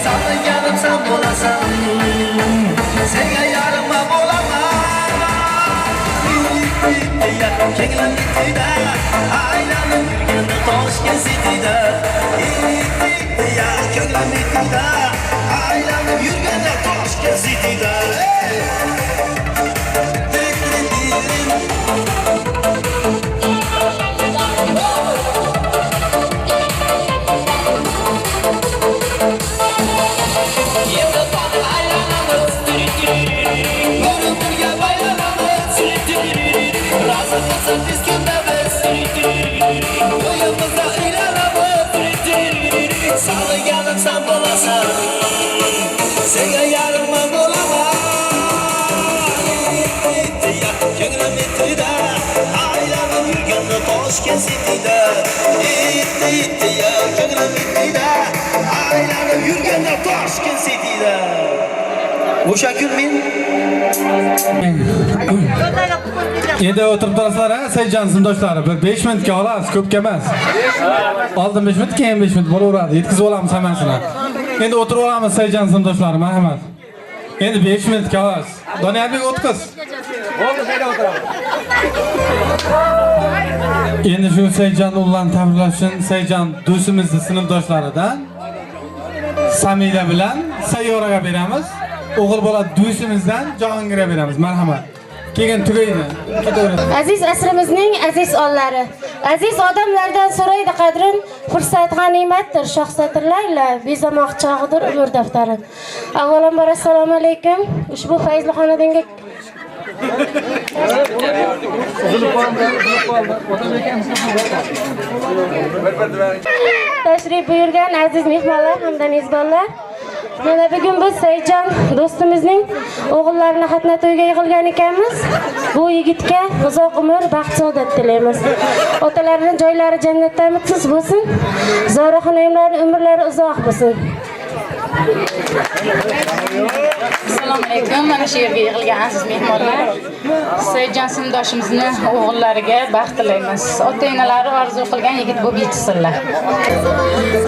Sağlayanım sen bulasın Senga yarıma bulaman Ya kenglim gitdi-da Aylanib yurganda Toshkent City'da Ya kenglim gitdi-da Aylanib yurganda Toshkent City'da Sağlayanım sen bulasın Senga yarıma bulaman Ya kenglim gitdi-da Aylanib yurganda Toshkent City'da Ya kenglim gitdi-da Aylanib yurganda Toshkent City'da O'sha kun men Endi o'tirib turasizlar ha, Sayjon sinfdoshlari. Bir 5 minutga olasiz, ko'pga emas. Oldin 5 minut, keyin 5 minut bo'laveradi. Yetkazib olamiz hammasini. Endi o'tirib olamiz Sayjon sinfdoshlari, marhamat. Endi 5 minutga olasiz. Doniyarbek o'tqiz. Bo'ldi, sayda o'tiraman. Endi shu Sayjon ularni tabriklash uchun Sayjon do'stimizni sinfdoshlaridan Samira bilan Sayyoraga beramiz. O'g'il bola do'stimizdan Jahongirga beramiz. Marhamat. Keyin tugaydi. Aziz asrimizning aziz onlari, aziz odamlardan so'raydi qadrin, fursat g'animatdir, shoh satrlarla bezamoq chog'idir umr daftari. Avvalambor assalomu alaykum. Ushbu fayzli xonadonga tashrif buyurgan aziz mehmonlar hamda mezbonlar, mana bugun biz Sayjon do'stimizning o'g'illarini xatna to'yga yig'ilgan ekanmiz. Bu yigitga uzoq umr, baxt saodat tilaymiz. Otalarining joylari jannatda umidsiz bo'lsin. Zora xonimlarning umrlari uzoq bo'lsin. Assalomu alaykum. Mana shu yerga yig'ilgan aziz mehmonlar, Sayjon sinfdoshimizni o'g'illariga baxt tilaymiz. Ota-onalari orzu qilgan yigit bo'lib yetishsinlar.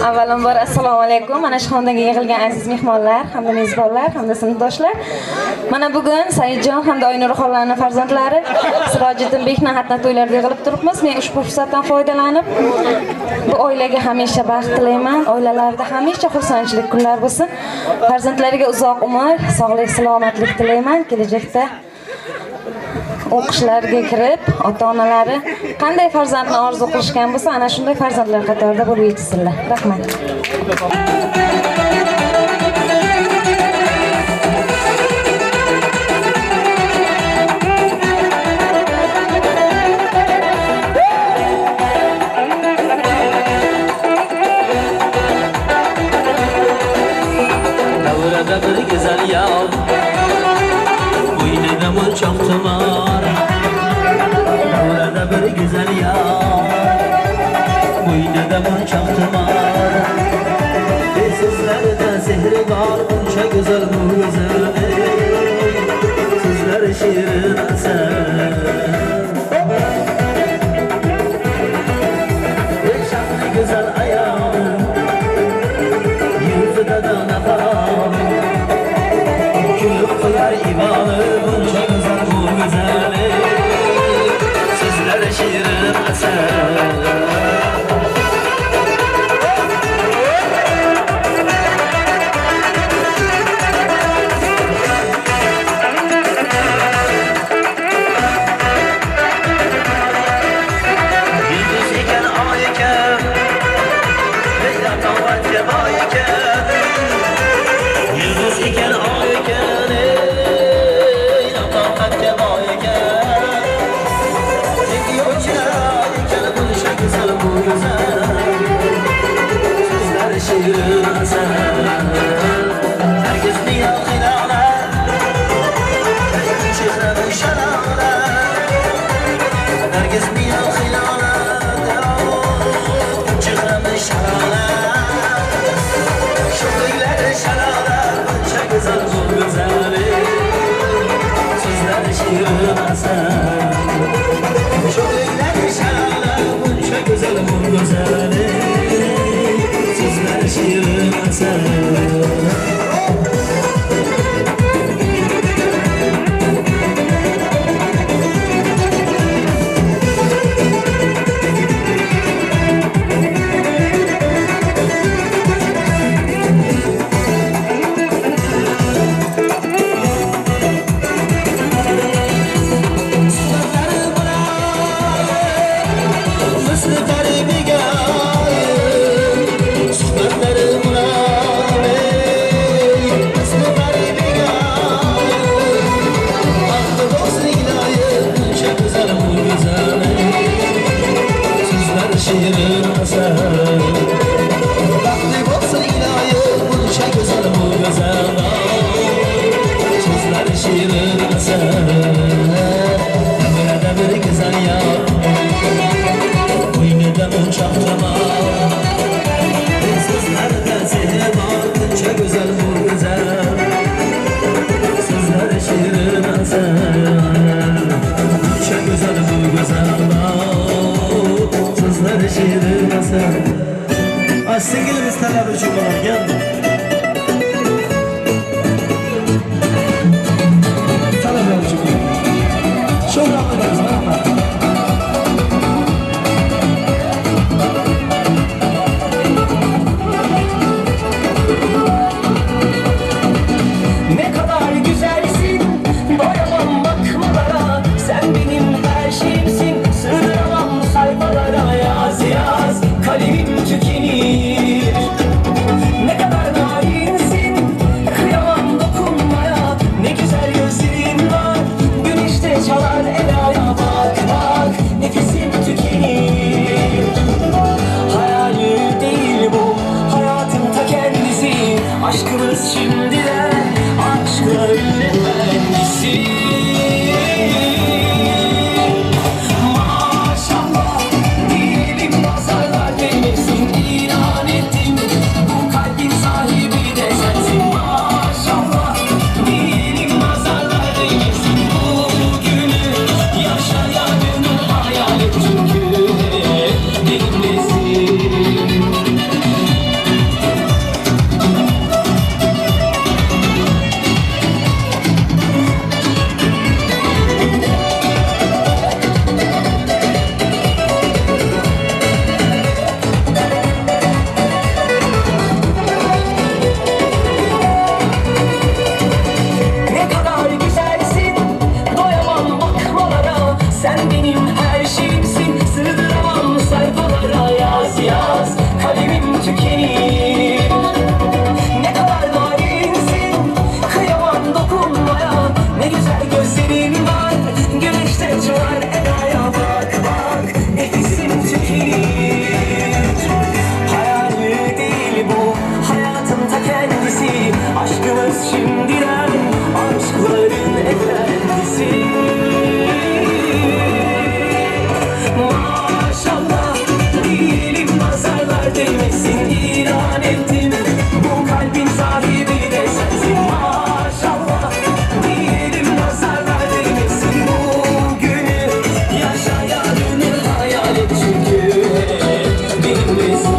Avvalambor assalomu alaykum. Mana shu xonadonga yig'ilgan aziz mehmonlar, hamda mezbonlar, hamda sinfdoshlar. Mana bugun Sayjon hamda Oynur xolaning farzandlari Sirojiddin Bekning xatna to'ylarida yig'ilib turibmiz. Men ushbu fursatdan foydalanib bu oilaga hamisha baxt tilayman. Oilalarida hamisha xursandchilik kunlar bo'lsin. Farzandlariga uzoq umr, sog'lik, salomatlik tilayman. Kelajakda o'qishlariga kirib, ota-onalari qanday farzandni orzu qilishgan bo'lsa, ana shunday farzandlar qatorida bo'lib yetishsinlar. Rahmat. Davrada bir güzel yav Boynida mo'lchoq tumor Davrada bir güzel yav Boynida mo'lchoq tumor Sizlarda sehri bor uncha go'zal mo'jiza Sizlar shirin asar Shahri güzel ayol Yuzida donaqor Kulib qo'yar imoni buncha go'zal mo'jiza Sizlar shirin asar güzel sözleri şiirin eser Burada bir güzel yar Boynunda uçak tamam Sözlerde sihir var çok güzel bu güzel Sözleri şiirin eser çok güzel bu güzel Sözleri şiirin eser Sevgilimiz talep için bana gel. Talep için çok rahatladınız bana. Ne kadar güzelsin, doyamam bakmalara. Sen benim her şeyimsin, sığdıramam sayfalara. Yaz yaz, kalemim tükenir. Ne kadar narinsin, kıyamam dokunmaya. Ne güzel gözlerin var, güneşte çalar elaya. Bak bak, nefesim tükenir. Hayal değil bu, hayatın ta kendisi. Aşkımız şimdiden, aşkların efendisi. Maşallah, diyelim nazarlar değmesin. İnan ettim, bu kalbin sahibi de sensin. Maşallah, diyelim nazarlar değmesin. Bugünü yaşayanını hayal et çünkü dinlesin. Ne kadar güzelsin, doyamam bakmalara. Sen benim her şeyimsin, sığdıramam sayfalara. Yaz yaz, kalemim tükenir. Ne kadar narinsin, kıyamam dokunmaya. Ne güzel gözlerin var, güneşte çalar edaya. Bak bak, nefesim tükenir. Hayal değil bu, hayatın ta kendisi. Aşkımız şimdiden, aşkların efendisi. Maşallah, diyelim nazarlar değmesin. İnan ettim, bu kalbin sahibi de sensin. Maşallah, diyelim nazarlar değmesin. Bugünü yaşayanını hayal et çünkü bilmesin.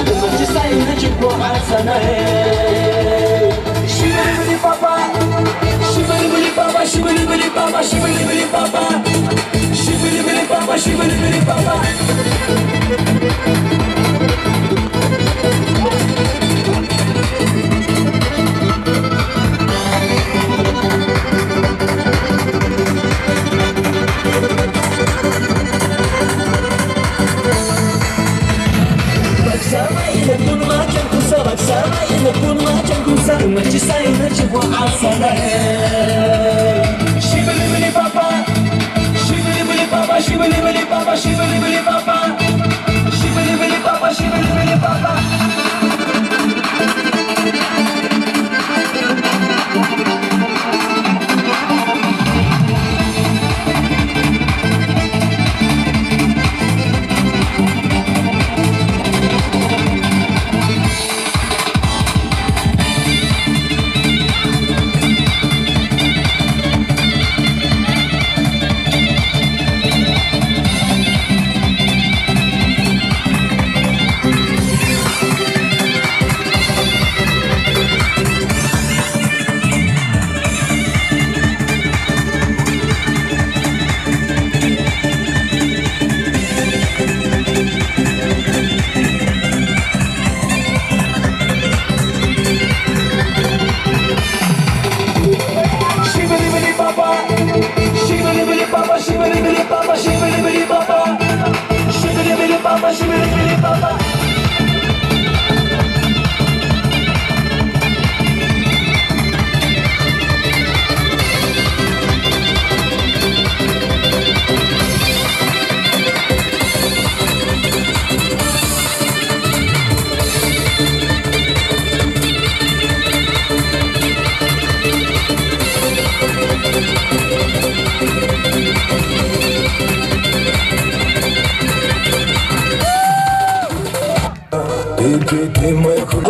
Umarci sayını çıkma sana Şibili bili baba Şibili bili baba Şibili bili baba Şibili bili baba Şibili bili baba Şibili bili baba Umarci sayını çıkma sana Şibili bili baba Şibili bili baba Şibili bili baba Şibili bili baba Şibili bili baba Şibili bili baba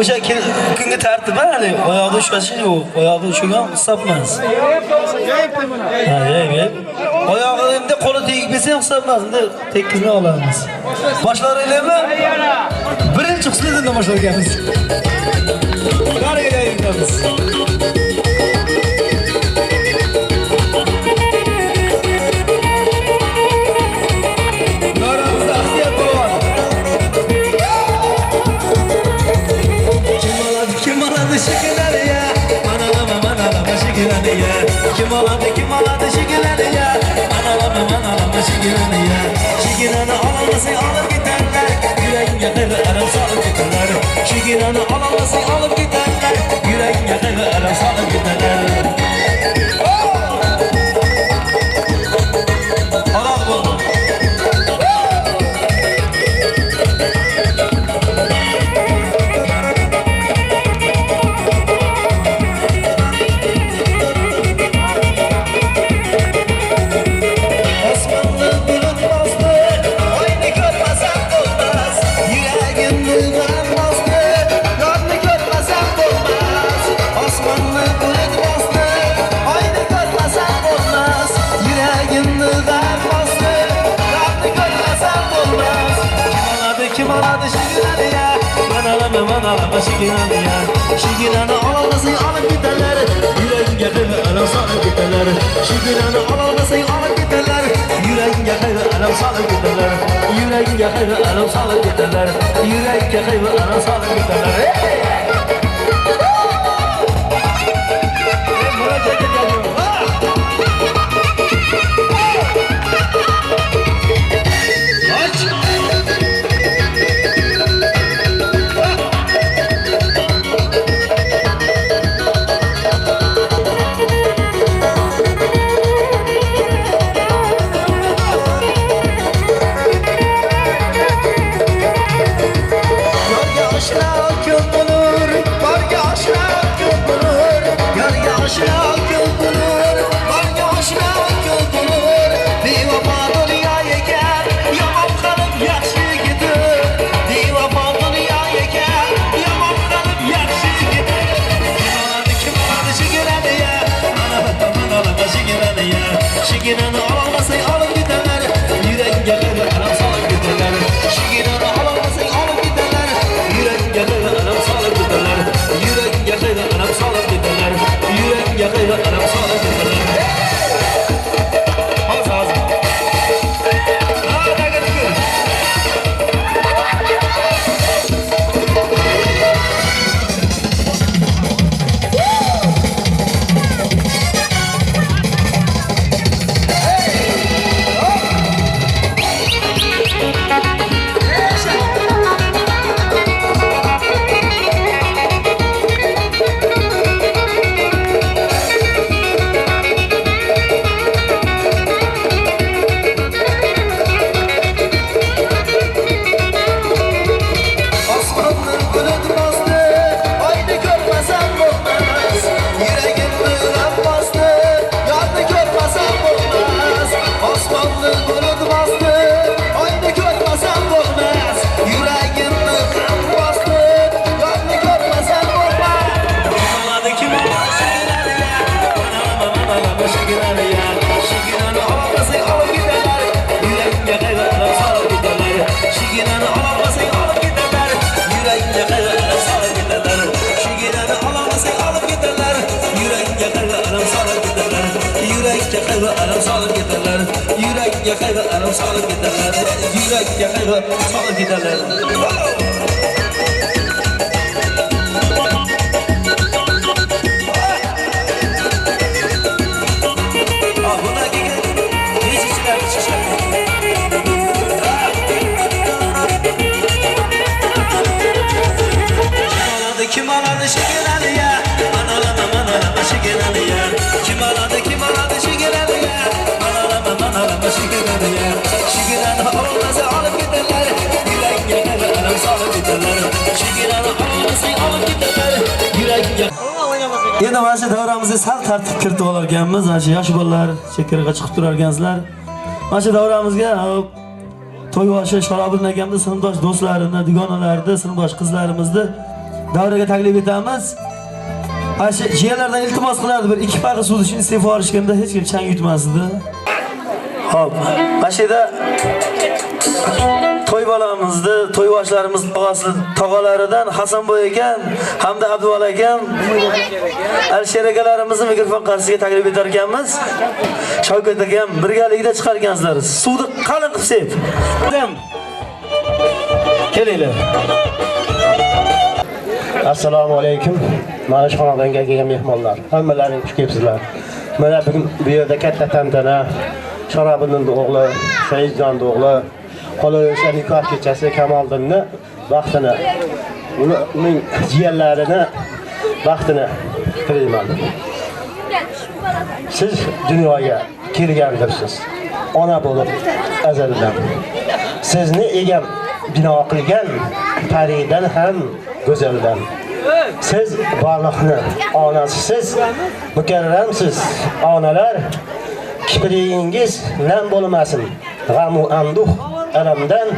O'sha kunga tartib hali oyoqda ushlashi yo'q. Oyoqda ushlagan hisobmas. Oyog'ida qo'li tegib kelsa ham hisobmas. Endi tekkizni olamiz. Boshlaringlarmi? Birinchi xislatdan boshlaymiz. Qariga yetamiz. Kim aladı şekerleri ya Analama şekerleri ya Şekerini alamazsan alıp giderler Yüreğim yakını aram salıp giderler Şekerini alamazsan alıp giderler Yüreğim yakını aram salıp giderler Arak buldum Şekerini alamazsan alıp giderler Yüreğin yakını aram salıp giderler Şekerini alamazsan alıp giderler Yüreğin yakını aram salıp giderler Yüreğin yakını aram salıp giderler Yüreğin yakını aram salıp giderler Yo'lga oshna kun bo'lib Yüreğe kaydı aram salıp giderler. Yüreğe kaydı salıp giderler. Kim aladı şekerleri ya? Analama şekerleri ya. Kim aladı şekerleri ya? Analama şekerleri ya. Şekerleri olmasa alıp giderler. Yüreğe kadar aram salıp giderler. Şekerleri olmasa alıp giderler. Yüreğe. Endi mana shu davramizga sal tartib kiritib olarkanmiz. Mana shu yosh bolalar chekaraga chiqib turarkansizlar. Mana shu davramizga to'yboshi Sharobiddin akamni sinfdosh do'stlarini, dugonalarni, sinfdosh qizlarimizni davraga taklif etamiz. Mana shu jiyanlardan iltimos qilardi, bir 2 paqir suv ichishni iste'fo olishganda hech kim chang yutmasdi. Xo'p, mana shu yerda to'y bolamizni, to'yboshlarimiz tog'alaridan Hasanboy akam hamda Abduvali akam Alisher akalarimizni mikrofon qarshisiga taklif etar ekanmiz. Shavkat akam birgalikda chiqar ekansizlar. Suvni qalin qilib sep. Kelinglar. Assalomu alaykum. Mana shu xonadonga kelgan mehmonlar, hammalaring xush kelibsizlar. Mana bugun bu yerda katta tantana, Sharobiddin o'g'li, Saidjon o'g'li, qolaversa nikoh kechasi Kamoliddinni vaqtini, uning jiyanlarini vaqtini tilayman. Siz dunyoga kelgandirsiz. Ona bo'lib azaldan. Sizni egam bino qilgan paridan ham go'zaldan. Siz borliqni onasisiz, mukarramsiz onalar. Kiprigingiz nam bo'lmasin. G'am-u anduh alamdan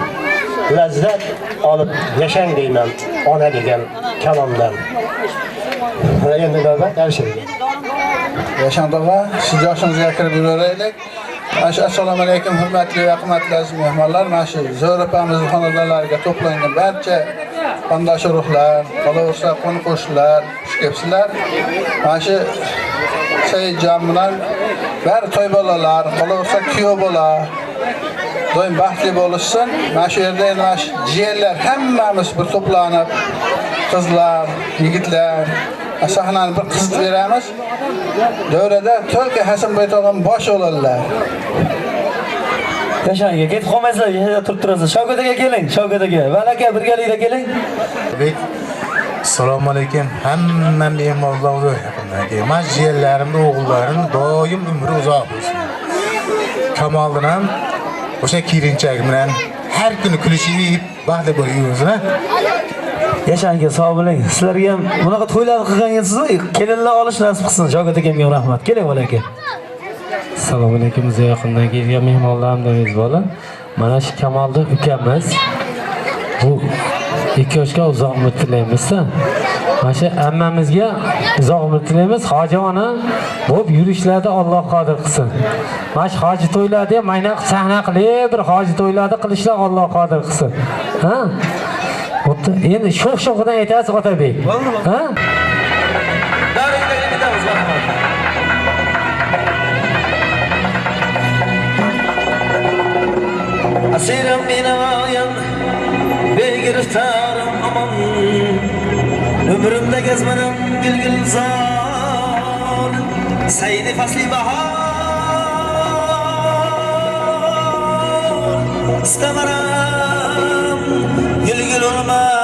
lazzat olib yashang deyman ona degan kalomdan. Endi navbat Alisher. Yashan tog'a, siz yoshingizga kirib yuraylik. Assalomu alaykum hurmatli va qimmatli aziz mehmonlar. Mana shu Zo'r opamizning xonadonlariga to'plangan barcha qondosh urug'lar, qolaversa qo'ni-qo'shnilar, xush kelibsizlar. Mana shu Saidjon bilan bari to'y bolalar, qolaversa kuyov bola doim baxtli bo'lishsin. Mana shu yerda mana shu jiyanlar hammamiz bir to'planib, qizlar, yigitlar sahnani bir qizib beramiz. Davrada To'lka Hasanboy tog'am bosh bo'ladilar. Yashanga ketib qolmaysizlar, yerda turib turasiz. Shavkat aka keling, Shavkat aka. Val aka birgalikda keling. Assalomu alaykum. Hamma mehmonlarga yaqindagi majjiyallarimni, o'g'illarim doim umri uzoq bo'lsin. Kamoliddin ham o'sha kelinchak bilan har kuni kulishib, baxtli bo'lib yursin. Yashanga sog' bo'ling. Sizlarga ham bunaqa to'ylar qilgansiz, kelinlar olish nasib qilsin. Shavkat akamga rahmat. Keling val aka. Assalomu alaykum. Biz yaqindan kelgan mehmonlarimiz bola. Mana shu Kamoliddin ukamiz. Bu 2 yoshga uzoq umr tilaymiz. Mana shu ammamizga uzoq umr tilaymiz. Hojona bo'lib yurishlarda Alloh qodir qilsin. Mana shu hoji to'ylarda ham mayna sahna qilib, bir hoji to'ylarda qilishlar Alloh qodir qilsin. Ha? Endi sho'x-sho'xidan aytasiz Otabek. Ha? Asirim binayan begiriftarım aman ömrümde gezmenim gülgül zar Seydi fasli bahar İstemerim gülgül olmaz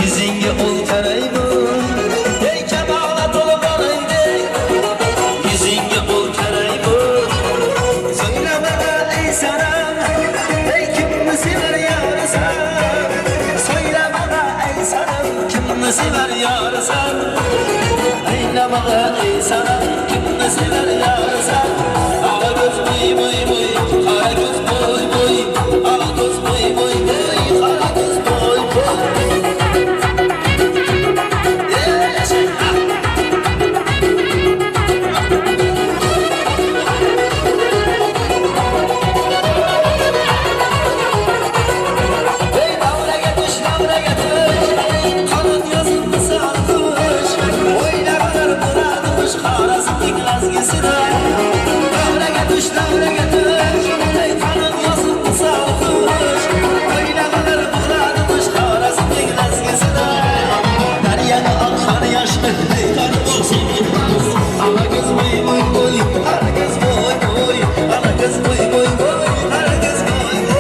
yüzünge ol karaybu ey kamala tolganaydı yüzünge ol karaybu söylemede ey sana ey kimni sever yarısan söylemede ey sana kimni sever yarısan eylemede ey sana kimni sever yarısan ala göz boy boy boy ala göz boy boy ala göz boy boy boy ala göz boy Xorazmning lazgisida davraga tush ey qanot yozib salxish oynaqalar buxladimish Xorazmning lazgisida daryoga oqqan yoshni qani bo'lsin ana qiz boy boy boy ana qiz boy boy ana qiz boy boy boy ana qiz boy boy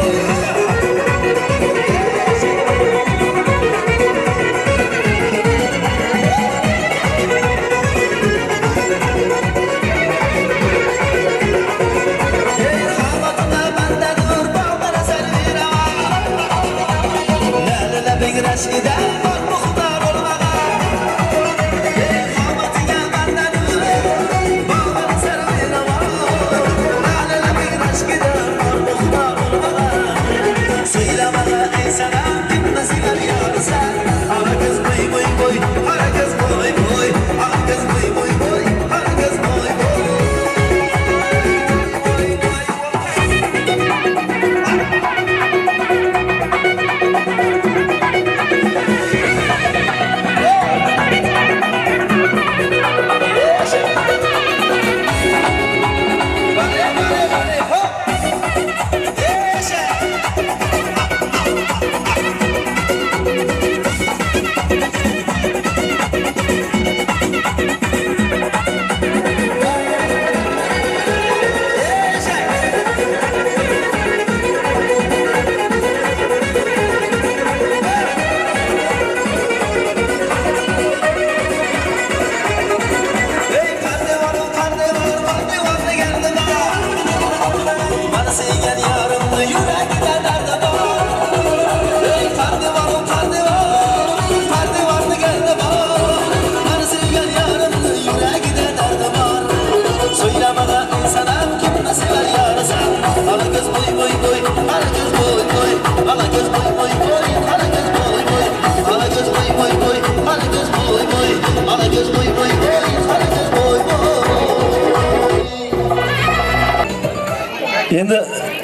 Endi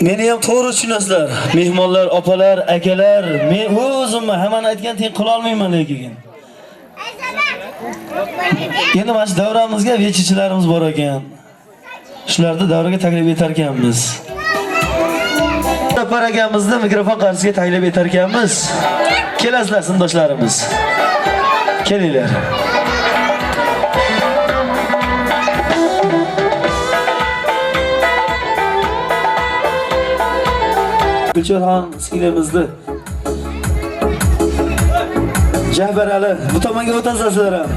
meni ham to'g'ri tushunasizlar. Mehmonlar, opalar, akalar, men o'zimni hamma aytgan teng qila olmayman lekin. Endi mana shu davramizga vechichilarimiz bor ekan. Shularni davraga taklif etar ekanmiz. Sapar akamizni mikrofon qarshisiga taklif etar ekanmiz. Kelasizlar sindoshlarimiz. Kelinglar. Gulchorxon singlimizni Jahbarali bu tomonga o'tasizlar ham.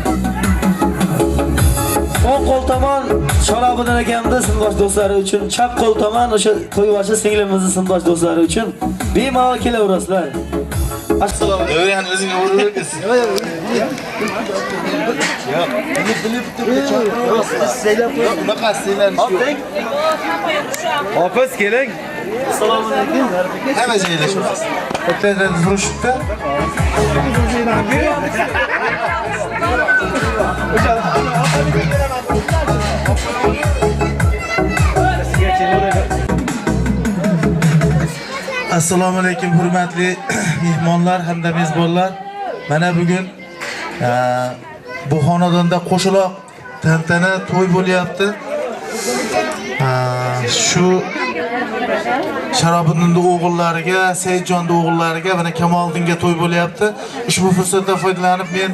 O'ng qo'l tomon Shalobiddin akamning sindosh do'stlari uchun, chap qo'l tomon o'sha to'yboshi singlimizning sindosh do'stlari uchun bemalol kelaverasizlar. Assalomu alaykum. Yani o'zing o'rgansiz. Yo'q. Bilib seylab qo'y. Bunaqa seylarni. Hofiz keling. Assalomu alaykum. Hamma joylashamiz. O'tlardan turishibdi. Assalomu alaykum hurmatli mehmonlar hamda mezbonlar. Mana bugun bu xonadonda qo'shiloq tantana to'y bo'lyapti. Shu Sharobiddinning o'g'illariga, Saidjonning o'g'illariga, mana Kamoliddinga to'y bo'lyapti. Ushbu fursatdan foydalanib men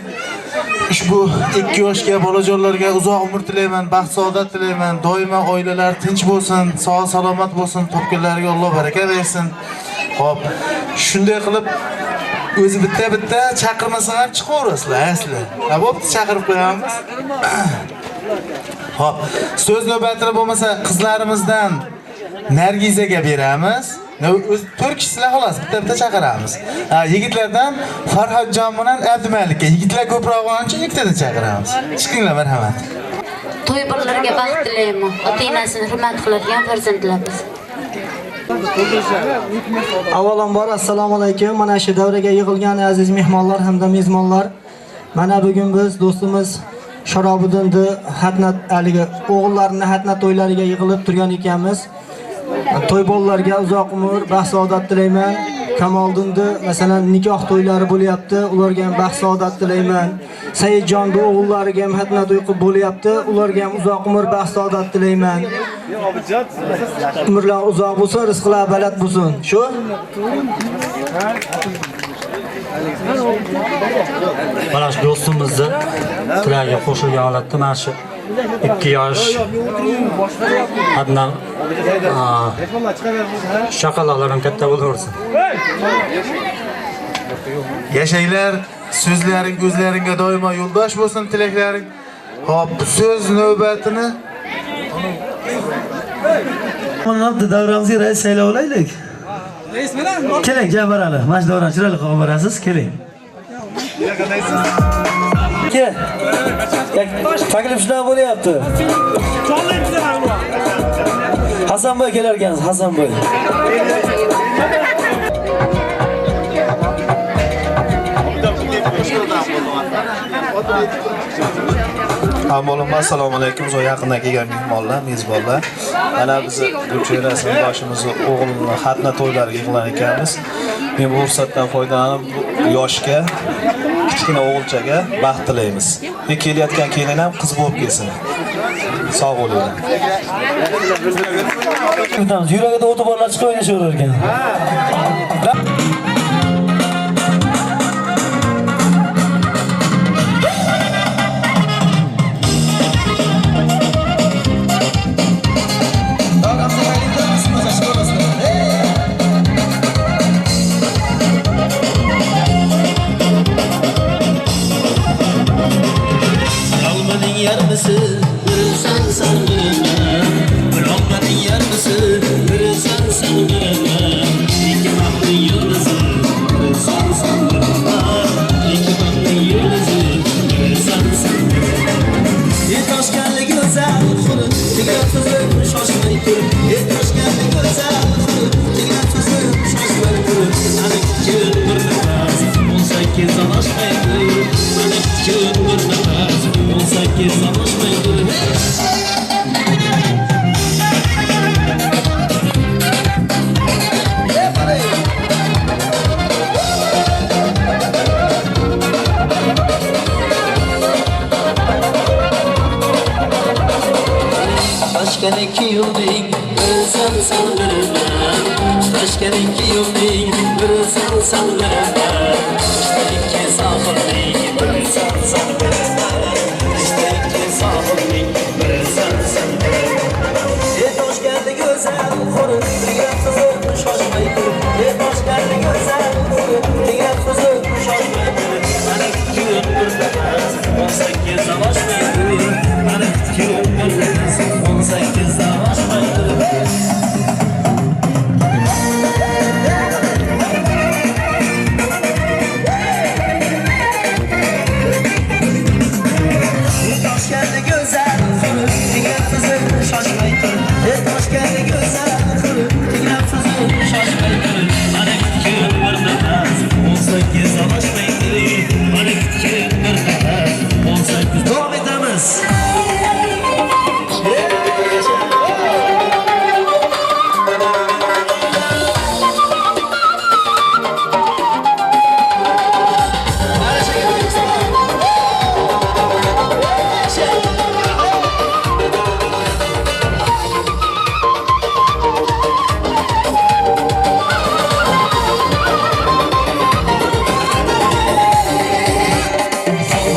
ushbu 2 yoshga bolajonlarga uzoq umr tilayman, baxt saodat tilayman. Doimo oilalar tinch bo'lsin, sog' salomat bo'lsin, topganlariga Alloh baraka bersin. Xo'p, shunday qilib o'zi bitta chaqirmasa ham chiqaverasizlar, asli. Ha, bo'pti, chaqirib qo'yamiz. Xo'p, so'z navbatini bo'lmasa qizlarimizdan Nargizaga beramiz. O'z 4 kishilar xolos, bitta chaqiramiz. Yigitlardan Farhodjon bilan Abdumalikka, yigitlar ko'proq bo'lgani uchun ikkitadan chaqiramiz. Chiqinglar, marhamat. To'y birlarga baxt tilayman. Ota-onasini hurmat qiladigan farzandlarimiz. Avvalambor assalomu alaykum. Mana shu davraga yig'ilgan aziz mehmonlar hamda mezbonlar. Mana bugun biz do'stimiz Sharobiddinni xatnat aliga o'g'illarini xatnat to'ylariga yig'ilib turgan ekanmiz. To'y bolalarga uzoq umr, baxt saodat tilayman. Kamoliddinda masalan nikoh to'ylari bo'lyapti, ularga ham baxt saodat tilayman. Saidjonning o'g'illariga ham xatna to'y qilib bo'lyapti, ularga ham uzoq umr, baxt saodat tilayman. Umrlar uzoq bo'lsin, rizqlar baland bo'lsin. Shu? Mana shu do'stimizni tilagi qo'shilgan holatda mana shu 2 yosh haddan chaqaloqlarim katta bo'laversin. Yashanglar, so'zlaring ko'zlaringga doimo yo'ldosh bo'lsin tilaklaring. Hop, so'z navbatini Mana davramizga rais saylab olaylik. Keling, Jabbar Ali, mana shu davron chiroyli qilib borasiz, keling. Kel. Taklif shunaqa bo'lyapti. Hasanboy kelar ekansiz, Hasanboy. Avvalambor assalomu alaykum. Zo yaqindan kelgan mehmonlar, mezbonlar. Mana biz Gulchehra rasmdoshimizning o'g'lining xatna to'ylariga yig'ilgan ekanmiz. Men bu fursatdan foydalanib yoshga, kichkina o'g'ilchaga baxt tilaymiz. Kelayotgan kelin ham qiz bo'lib kelsin. Sog' bo'linglar. Yuragida o'ti borlar chiqib o'ynashaverar ekan. yarmisi sen sanırım Bırakmadın yarmisi sen sanırım İki baktın yıldızı sen sanırım İki baktın yıldızı sen sanırım Yetaş geldi güzel kuru Diğer sözüm şaşmayı kuru Yetaş geldi güzel kuru Diğer sözüm şaşmayı kuru Hani küçüğün bir nefes 18 savaşmayı kuru Hani küçüğün bir nefes 18 savaşmayı kuru Taşken 2 yıl değil, sen sanırım Taşken 2 yıl değil, sen sanırım İşte 2 sahıl değil, sen sanırım İşte 2 sahıl değil, sen sanırım Hoş geldi güzel kuru, diğer kızım şaşmayı kuru Hoş geldi güzel kuru, diğer kızım şaşmayı kuru Hani küçüğün bir nefes, 18 savaşmayı kuru Hani küçüğün bir nefes, 18 savaşmayı kuru Hoş geldi güzel kuru, diğer kızım şaşmayı kuru Hoş geldi güzel kuru, diğer kızım şaşmayı kuru Hani küçüğün bir nefes, 18 savaşmayı kuru Hani küçüğün bir nefes, 18 devam edemez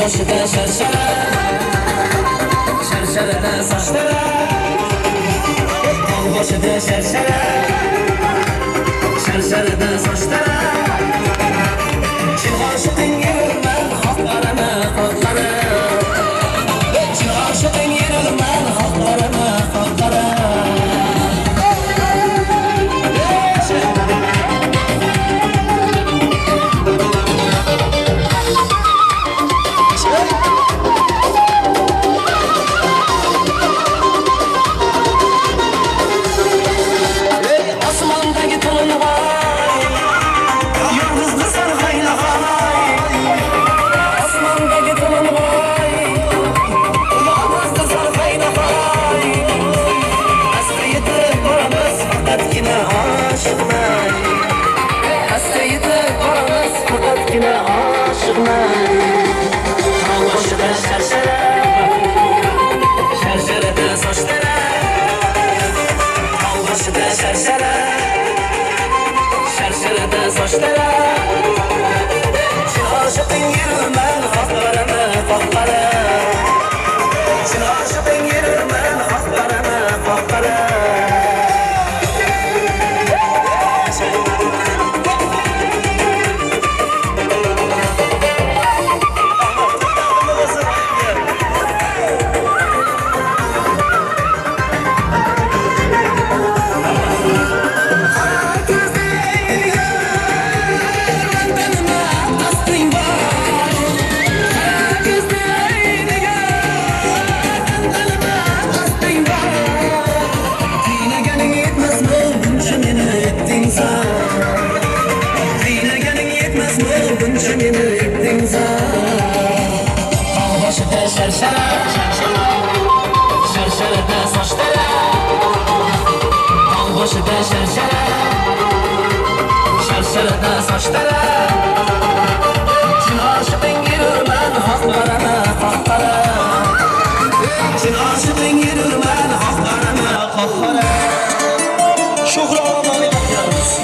Başıda şerşerede saçlara Başıda şerşerede saçlara Çıhaşıdın yürürmen haklarına haklara Çıhaşıdın yürürmen haklarına haklara Asmandaki tulun vay Yıldızlı sarayla vay Asmandaki tulun vay Yıldızlı sarayla saçlara Sen aşıqın yürürmen Xalqlarına Xalqlara Sen aşıqın yürürmen Xalqlarına Xalqlara Şarşarada saçlara Sen aşıqın yürürmen Xalqlarına Xalqlara Sen aşıqın yürürmen Xalqlarına Xalqlara Şuhramanı bakıyoruz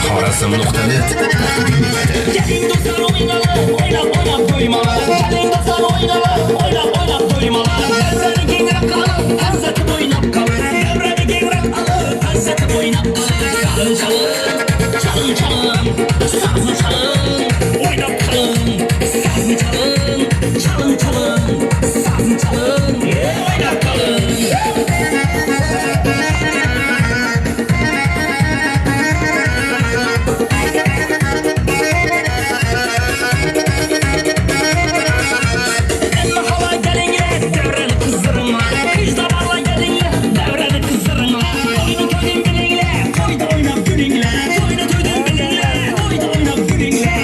Xorazm.net taqdim etdi. Keling do'stlar o'ynab to'ymalar. Keling do'stlar o'ynab to'ymalar. Davrani kengroq qilib, lazzatni o'ynab qolib. Davrani kengroq qilib, lazzatni o'ynab qolib. Chalin, sazni chalin, o'ynab qiling. Sazni chalin, sazni chalin, o'ynab qiling. To'yda oynab kulinglar, to'yda to'yda bilinglar, to'yda oynab kulinglar.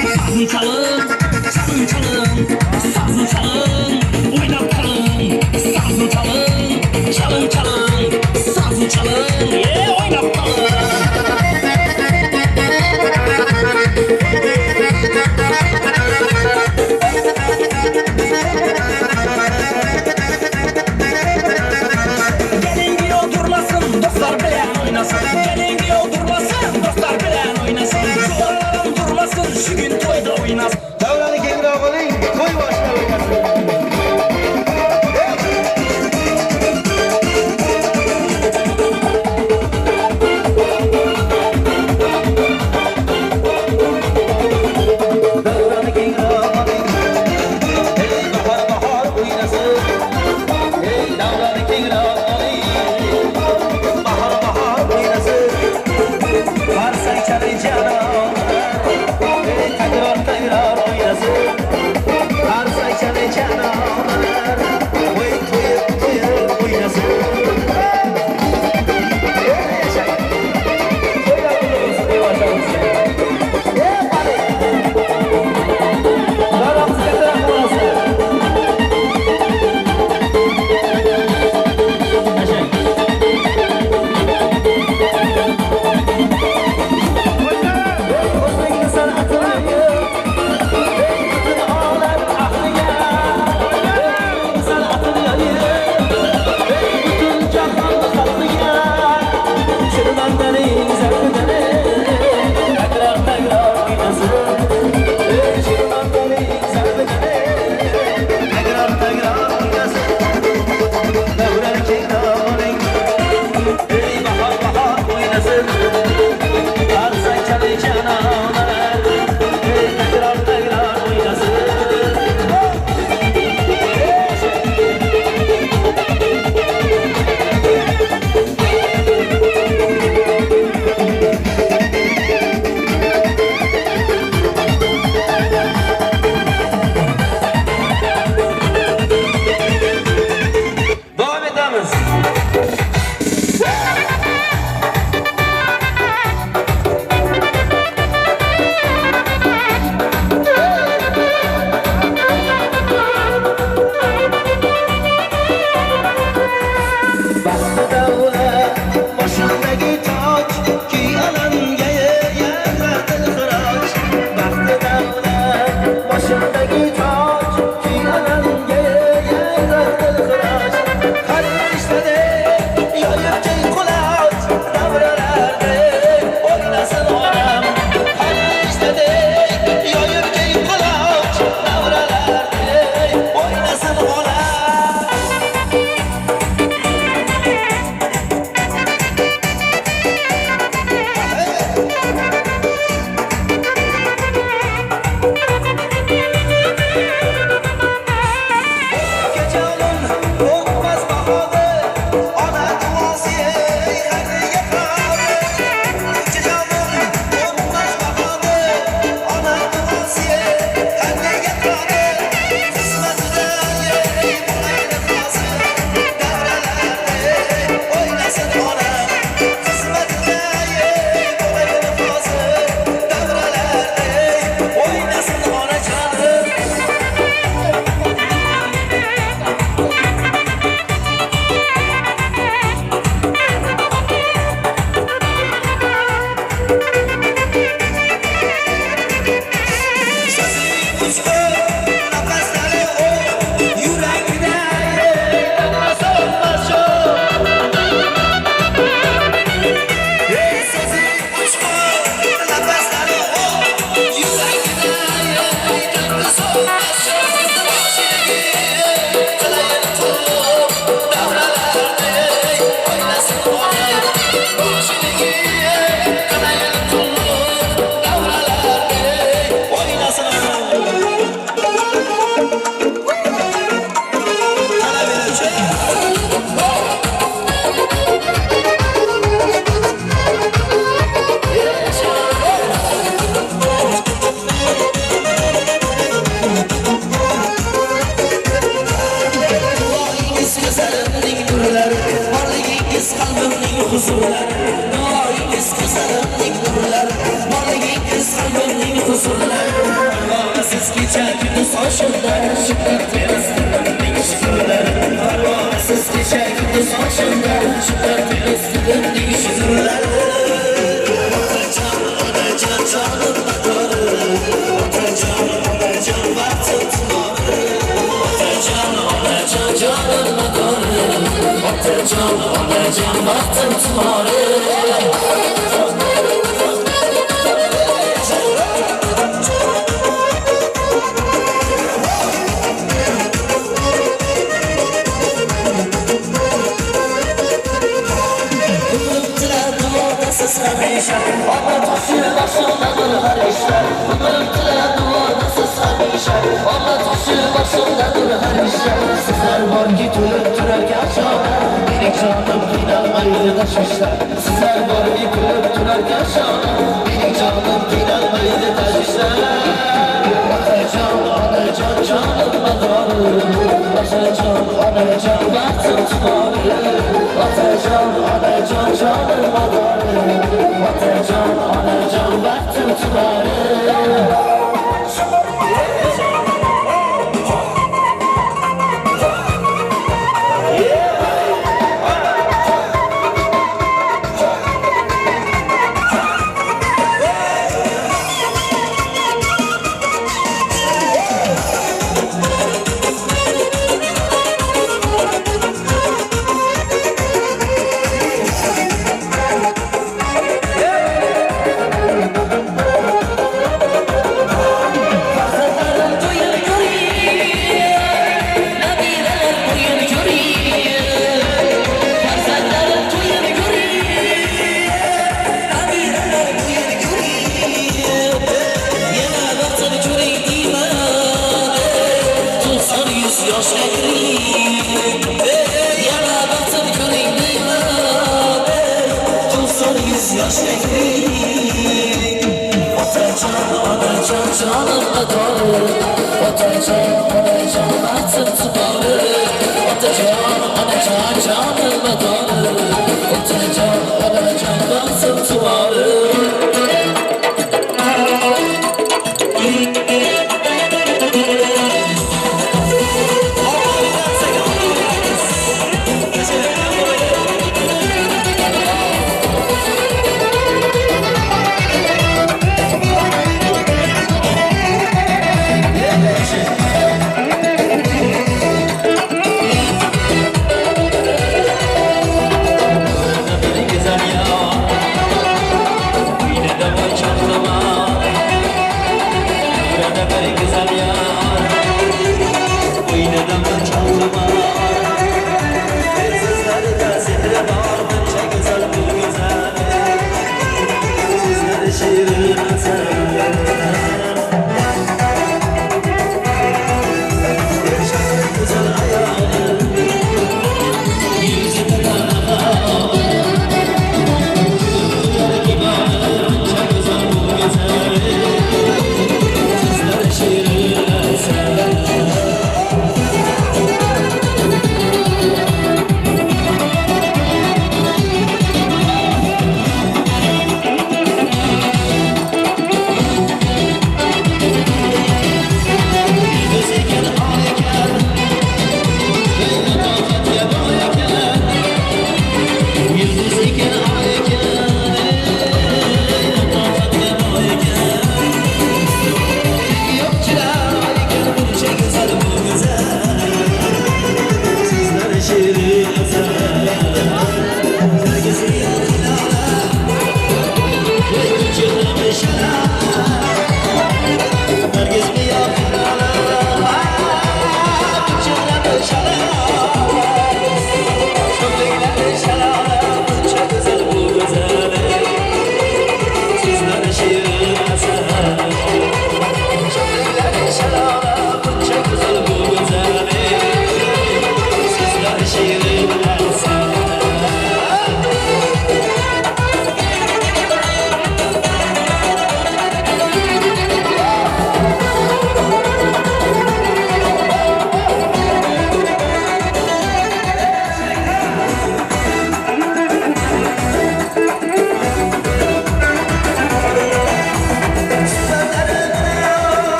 Sizler var bir kulüp turar yaşam.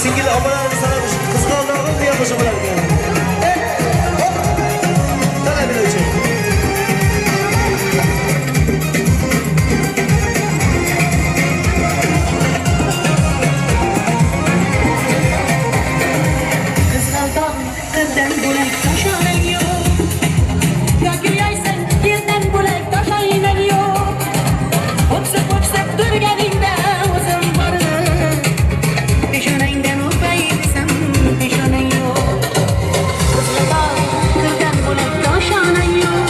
singil obalarni sana qizg'aldoqni bu yoqqa bo'lar ekan. Talab etuvchi. Qizg'aldoqdan bo'lak toshonang yo'q. Yoki yaysan yerdan bo'lak toshonang yo'q. O'ksib turganingda o'zim bordim. Peshonangdan o'pay desam peshonang yo'q. Qizg'aldoqdan bo'lak toshonang yo'q.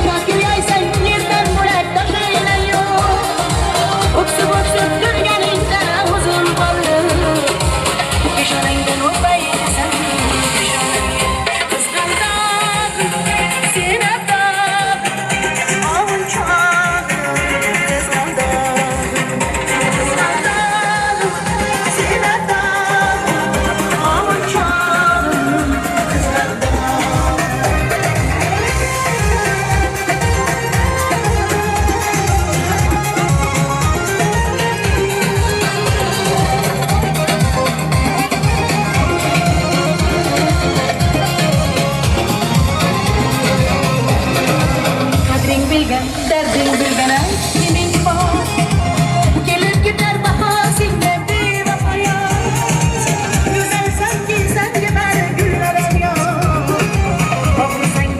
Yoki yaysan yerdan bo'lak toshonang yo'q. O'ksib turganingda o'zim bordim. Peshonangdan o'pay desam qadring bilgan, darding bilgan kiming bor? Kelib ketar bahor senga bevafo. Go'zalsan senga bari gullar yo'q. Xohlasang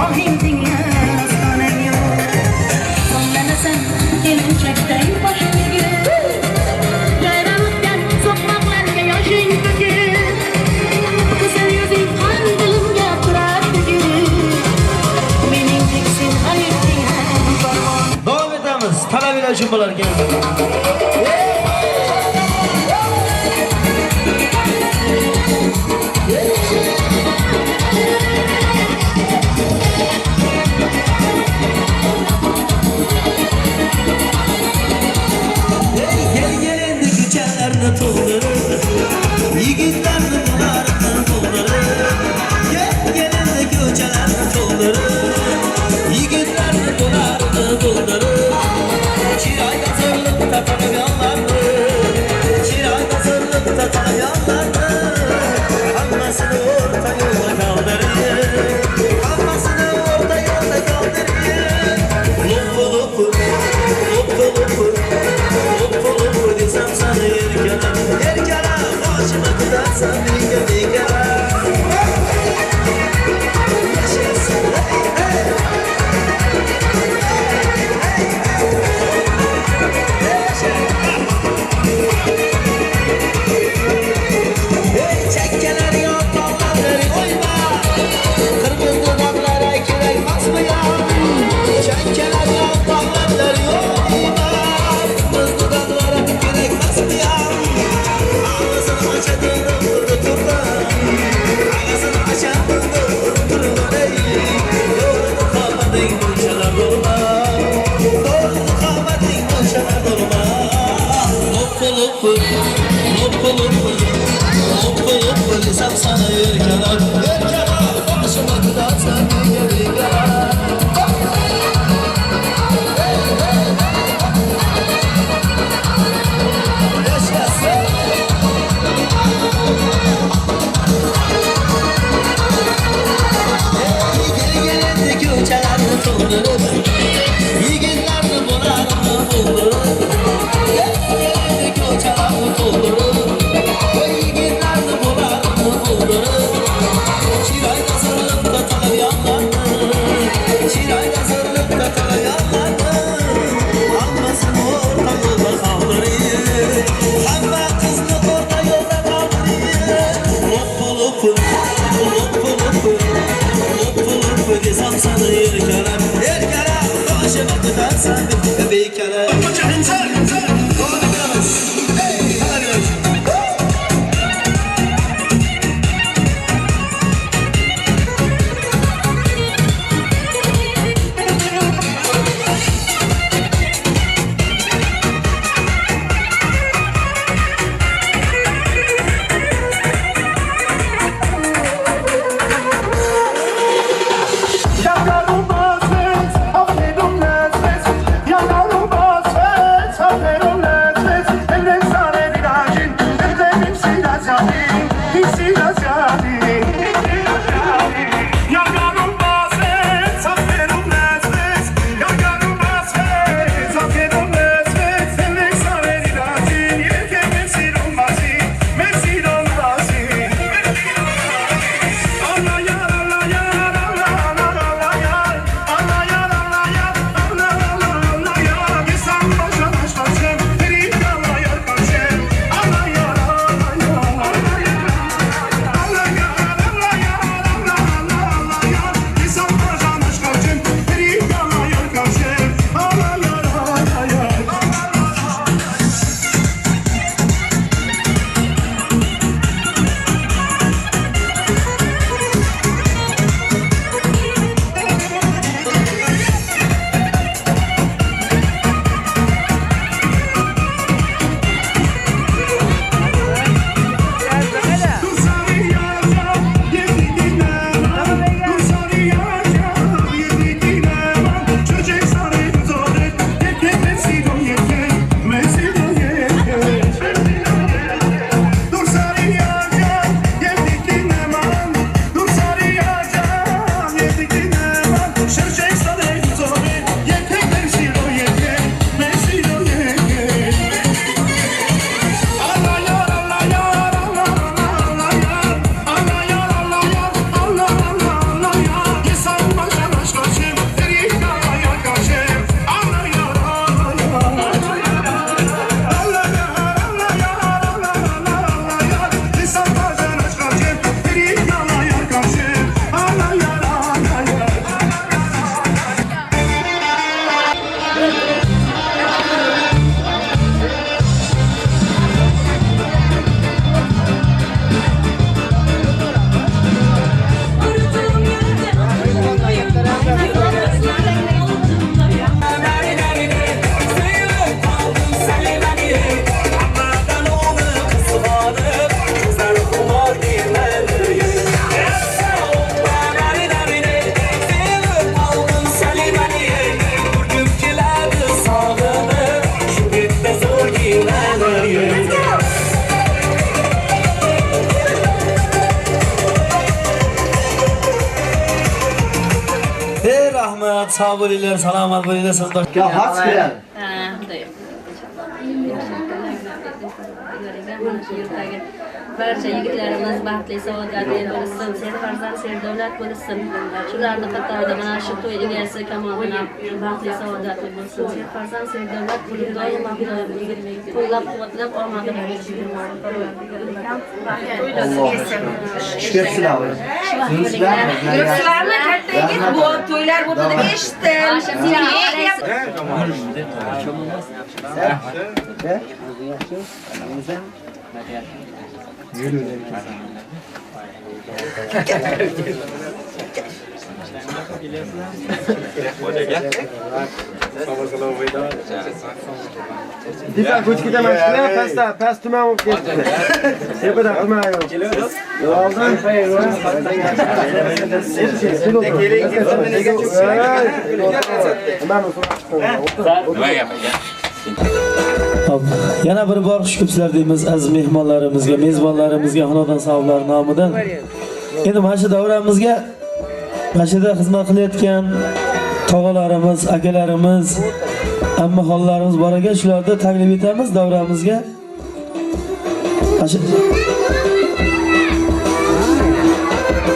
ohing tinglas qonang yo'q. Sonlanasan kelinchakday boshingga. Jayron o'tgan so'qmoqlarga yoshing to'kib. Go'zal yuzing qon dilimga turar tugib. Mening teksin hayotning Davom etamiz. Talablar uchun bo'lar ekan. Gel endi ko'chalarni to'ldirib, yigitlarni qo'llaridan to'ldirib. Gel endi ko'chalarni to'ldirib, yigitlarni qo'llaridan to'ldirib. Chiroyga zo'rliq taqalib yonlarni, chiroyga zo'rliq taqalib yonlarni. Hammasini o'rta yo'lda qoldirib, hammasini o'rta yo'lda qoldirib. Lop desam sana erkalam, boshima tutarsan menga begalam. Yashasın, hey chakkalar yo'q, tog'lar o'yma. Qirg'iz dodonlar kerak emasmi ya? Chakkalar yo'q, tog'lar o'yma. Qirg'iz dodonlar kerak emasmi ya? Ağzını açadın, turda. Ağzını açadın, turda. Doğru kamadın, boşalar dolma. Doğru kamadın, boşalar dolma. Lop desem sana erkalar, erkalar. Başıma tutarsan menga begalar. Ko'chalarni to'ldirib, yigitlarni bo'larini to'ldirib. Endi ko'chalarni to'ldirib, yigitlarni bo'larini to'ldirib. Chiroyga zo'rliqda talab yonlarni, chiroyga zo'rliqda talab yonlarni. Hammasini o'rta yo'lda qoldirib, hamma qizni o'rta yo'lda qoldirib. Desam sana erkalam, erkalam. Boshima tutarsan menga begalam. Yanarım hasret, haberim lezzet. Elden sana bir acil, elden rahmat. Sog' bo'linglar, salomat bo'linglar sinfdosh. Barcha yigitlarimiz baxtli saodatli bo'lsin, serfarzand serdavlat bo'lsin. Shularni qatorida mana shu to'y egasi Kamolxon baxtli saodatli bo'lsin, serfarzand serdavlat bo'lib doim qo'llab-quvvatlab omadini bersin. Sizlarni katta yigit bu to'ylar bo'ldi deb eshitdim. Dizay ko'ch ketaman shuna past tuman olib ketdi. Tepada tuman yo'q. Yo'ldan Yana bir bor xush kelibsizlar deymiz aziz mehmonlarimizga, mezbonlarimizga xonadon sohiblari nomidan. Endi mana shu davramizga mana shu yerda xizmat qilayotgan tog'alarimiz, akalarimiz, ammaxonlarimiz bor ekan, shularni taklif etamiz davramizga.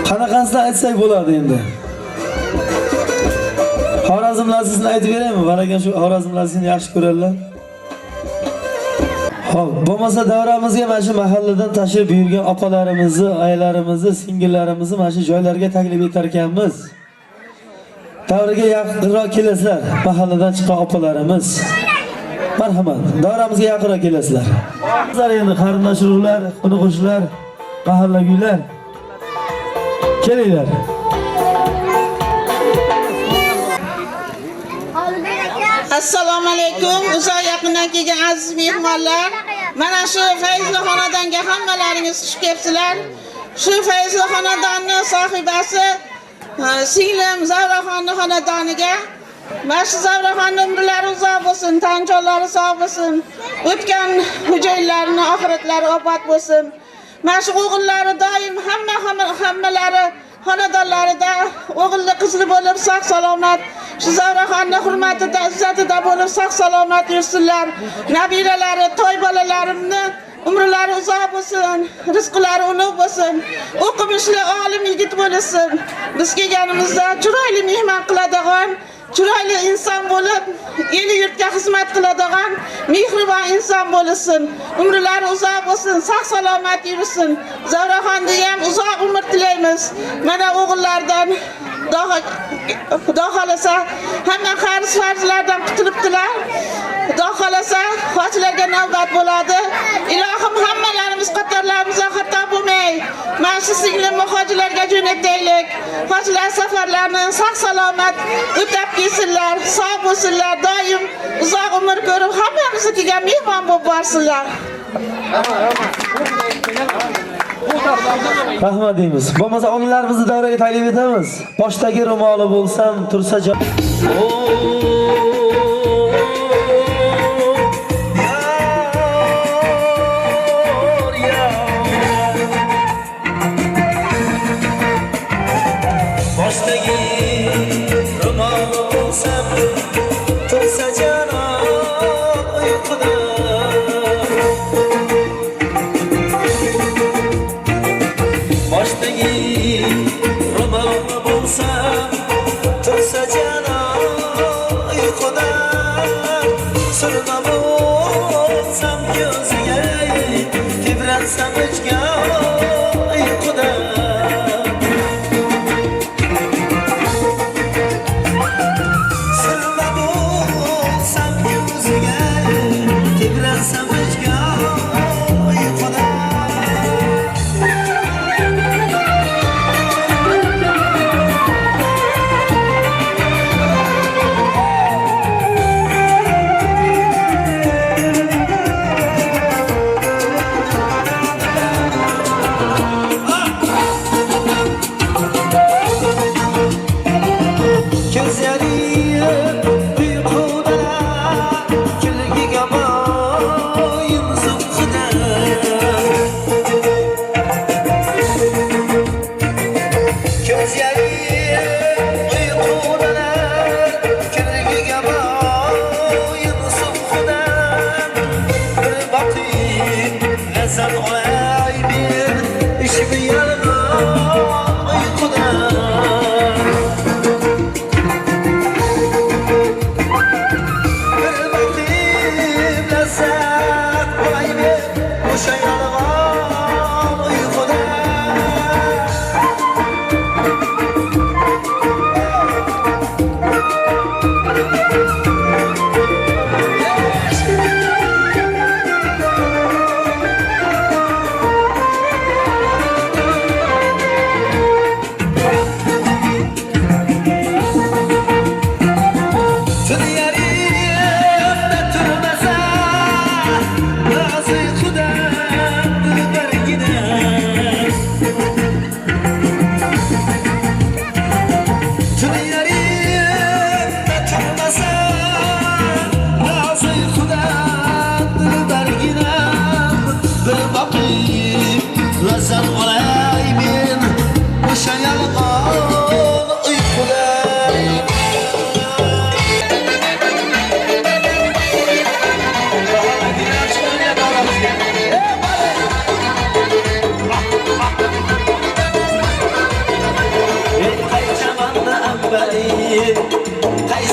Qanaqasini aytsak bo'ladi endi? Xorazmlarisini aytib beraymi? Balagan shu Xorazmlarisini yaxshi ko'radilar. Xo'p, bo'lmasa davramizga mana shu mahalladan tashrif buyurgan opalarimizni, aylarimizni, singillarimizni mana shu joylarga taklif etar ekanmiz. Davraga yaqinroq kelasizlar, mahalladan chiqqan opalarimiz. Marhamat, davramizga yaqinroq kelasizlar. Sizlar endi qarindosh urug'lar, qo'ni-qo'shnilar, mahallaguylar kelinglar. Assalomu alaykum. Uzoq yaqindan kelgan aziz mehmonlar. Mana shu Fayzli xonadonga hammalaringiz xush kelibsizlar. Shu Fayzli xonadonning sohibasi singlim Zavraxonning xonadoniga mana shu Zavraxonning umrlari uzoq bo'lsin, tan jonlari sog' bo'lsin. O'tgan xo'jayinlarning oxiratlari obod bo'lsin. Mana shu o'g'illari doim hammalari xonadonlarida o'g'illi qizli bo'lib sog' salomat, shu Zavraxonning hurmatida, izzatida bo'lib sog' salomat yursinlar. Nabiralari, to'y bolalarimni umrlari uzoq bo'lsin, rizqlari ulug' bo'lsin, o'qimishli olim yigit bo'lsin. Biz kelganimizda chiroyli mehmon qiladigan, chiroyli inson bo'lib, el yurtga xizmat qiladigan, mehribon inson bo'lsin. Umrlari uzoq bo'lsin, sog' salomat yursin. Zavraxonga ham uzoq umr tilaymiz. Mana o'g'illardan Xudo xolasa hamma qarz farzlardan qutulibdilar. Xudo xolasa hojilarga navbat bo'ladi. Ilohim hammalarimiz qatorlarimizga xato bo'lmay, mana shu singlimni hojilarga jo'nataylik. Hojilar safarlarini sog' salomat o'tab kelsinlar, sog' bo'lsinlar, doim uzoq umr ko'rib hammamizga mehmon bo'lib borsinlar. Rahmat deymiz. Bo'lmasa onalarimizni davraga taklif etamiz. Boshdagi ro'moli bo'lsam tursa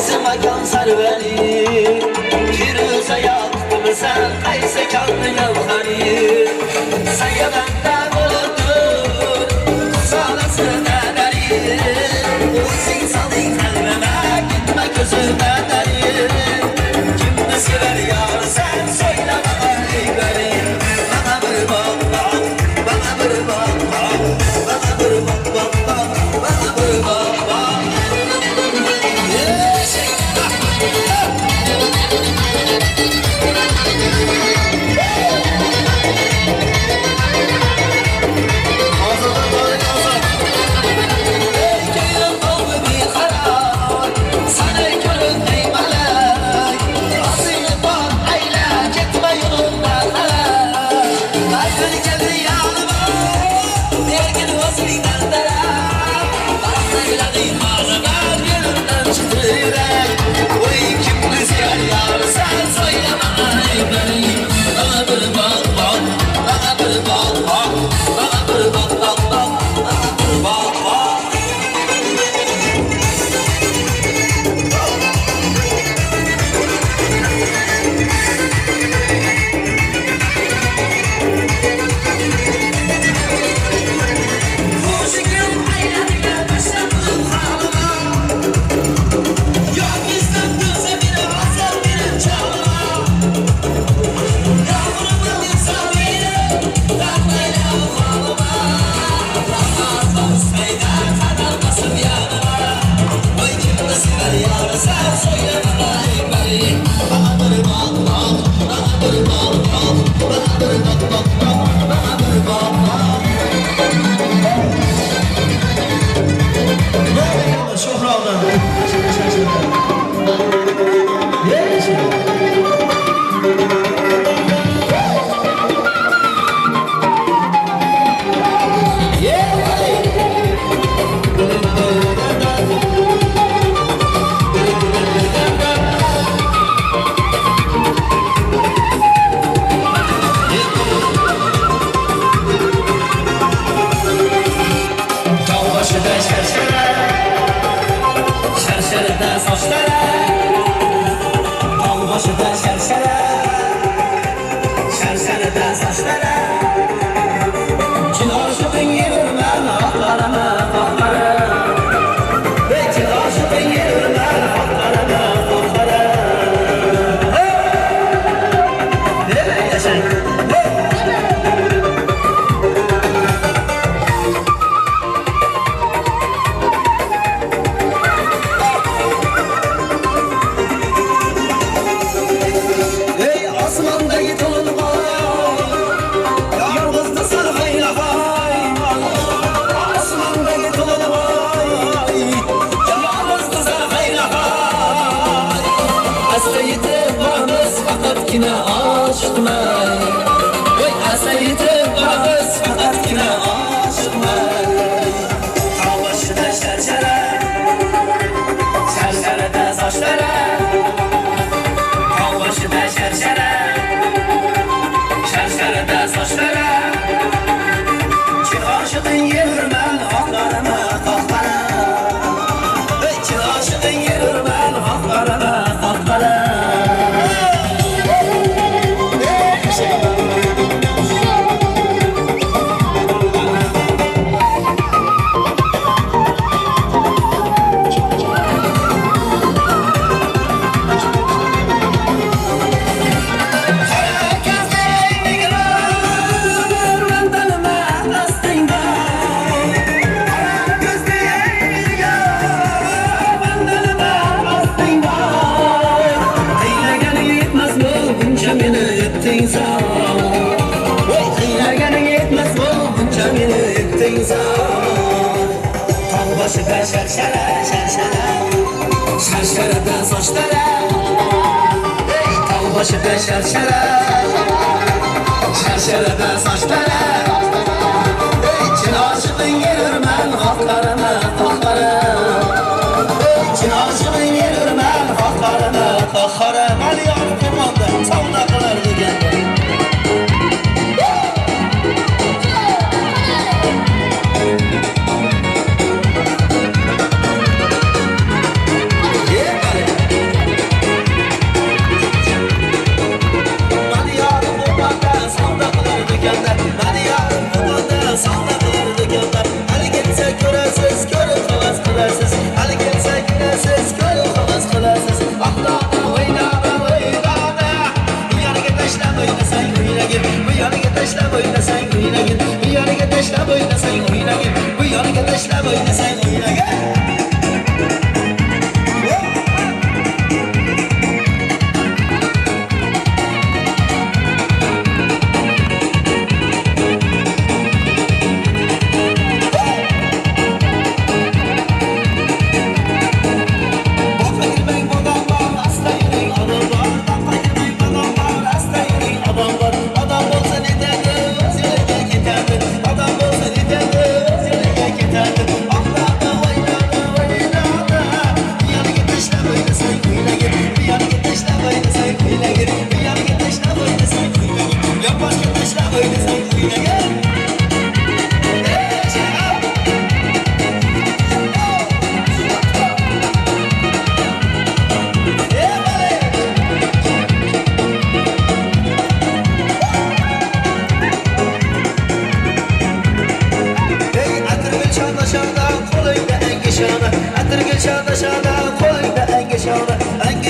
qaysi makon sarvari Firuza yoqdimi sen qaysi kalni gavhari Senga banda bo'libdir Solasida dari O'zing soling qalbima Gitma ko'zimdan dari Kimni sevar yor sen so'ylama bari Bana bir bak Bana bir bak Bana bir bak Bana bir bak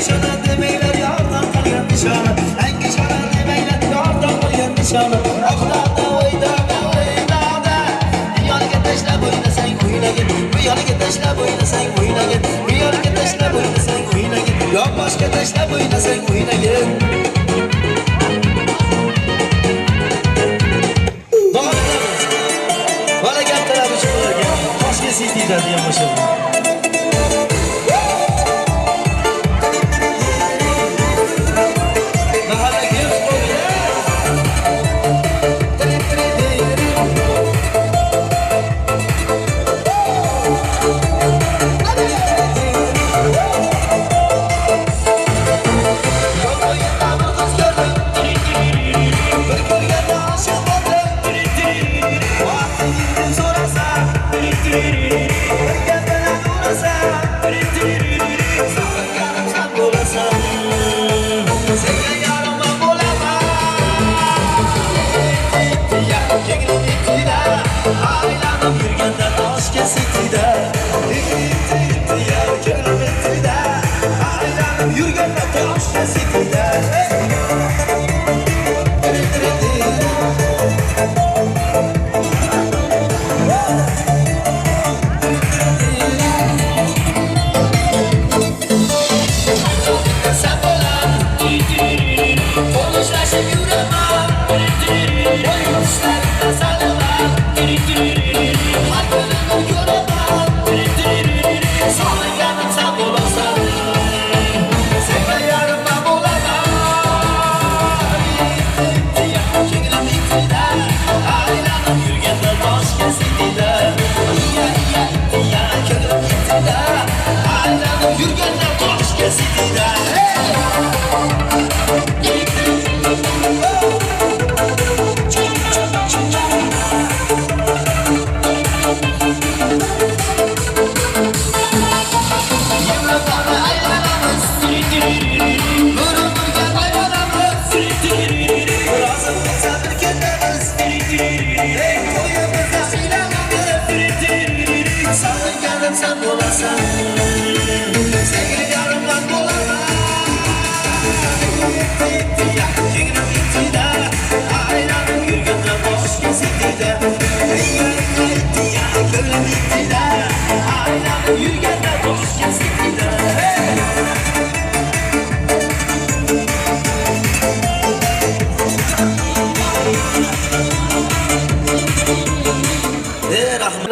shana demeyler yardan qolgan nishoni Yangi shana demeyler yardan qolgan nishoni Oqlarda o'ydada Yoniga tashlab o'ynasang o'ynagin Bu yoniga tashlab o'ynasang o'ynagin Bu yoniga tashlab o'ynasang o'ynagin Yo'q boshga tashlab o'ynasang o'ynagin Bana gaptalar uchun ularga Toshga sitiyda degan qo'shiq.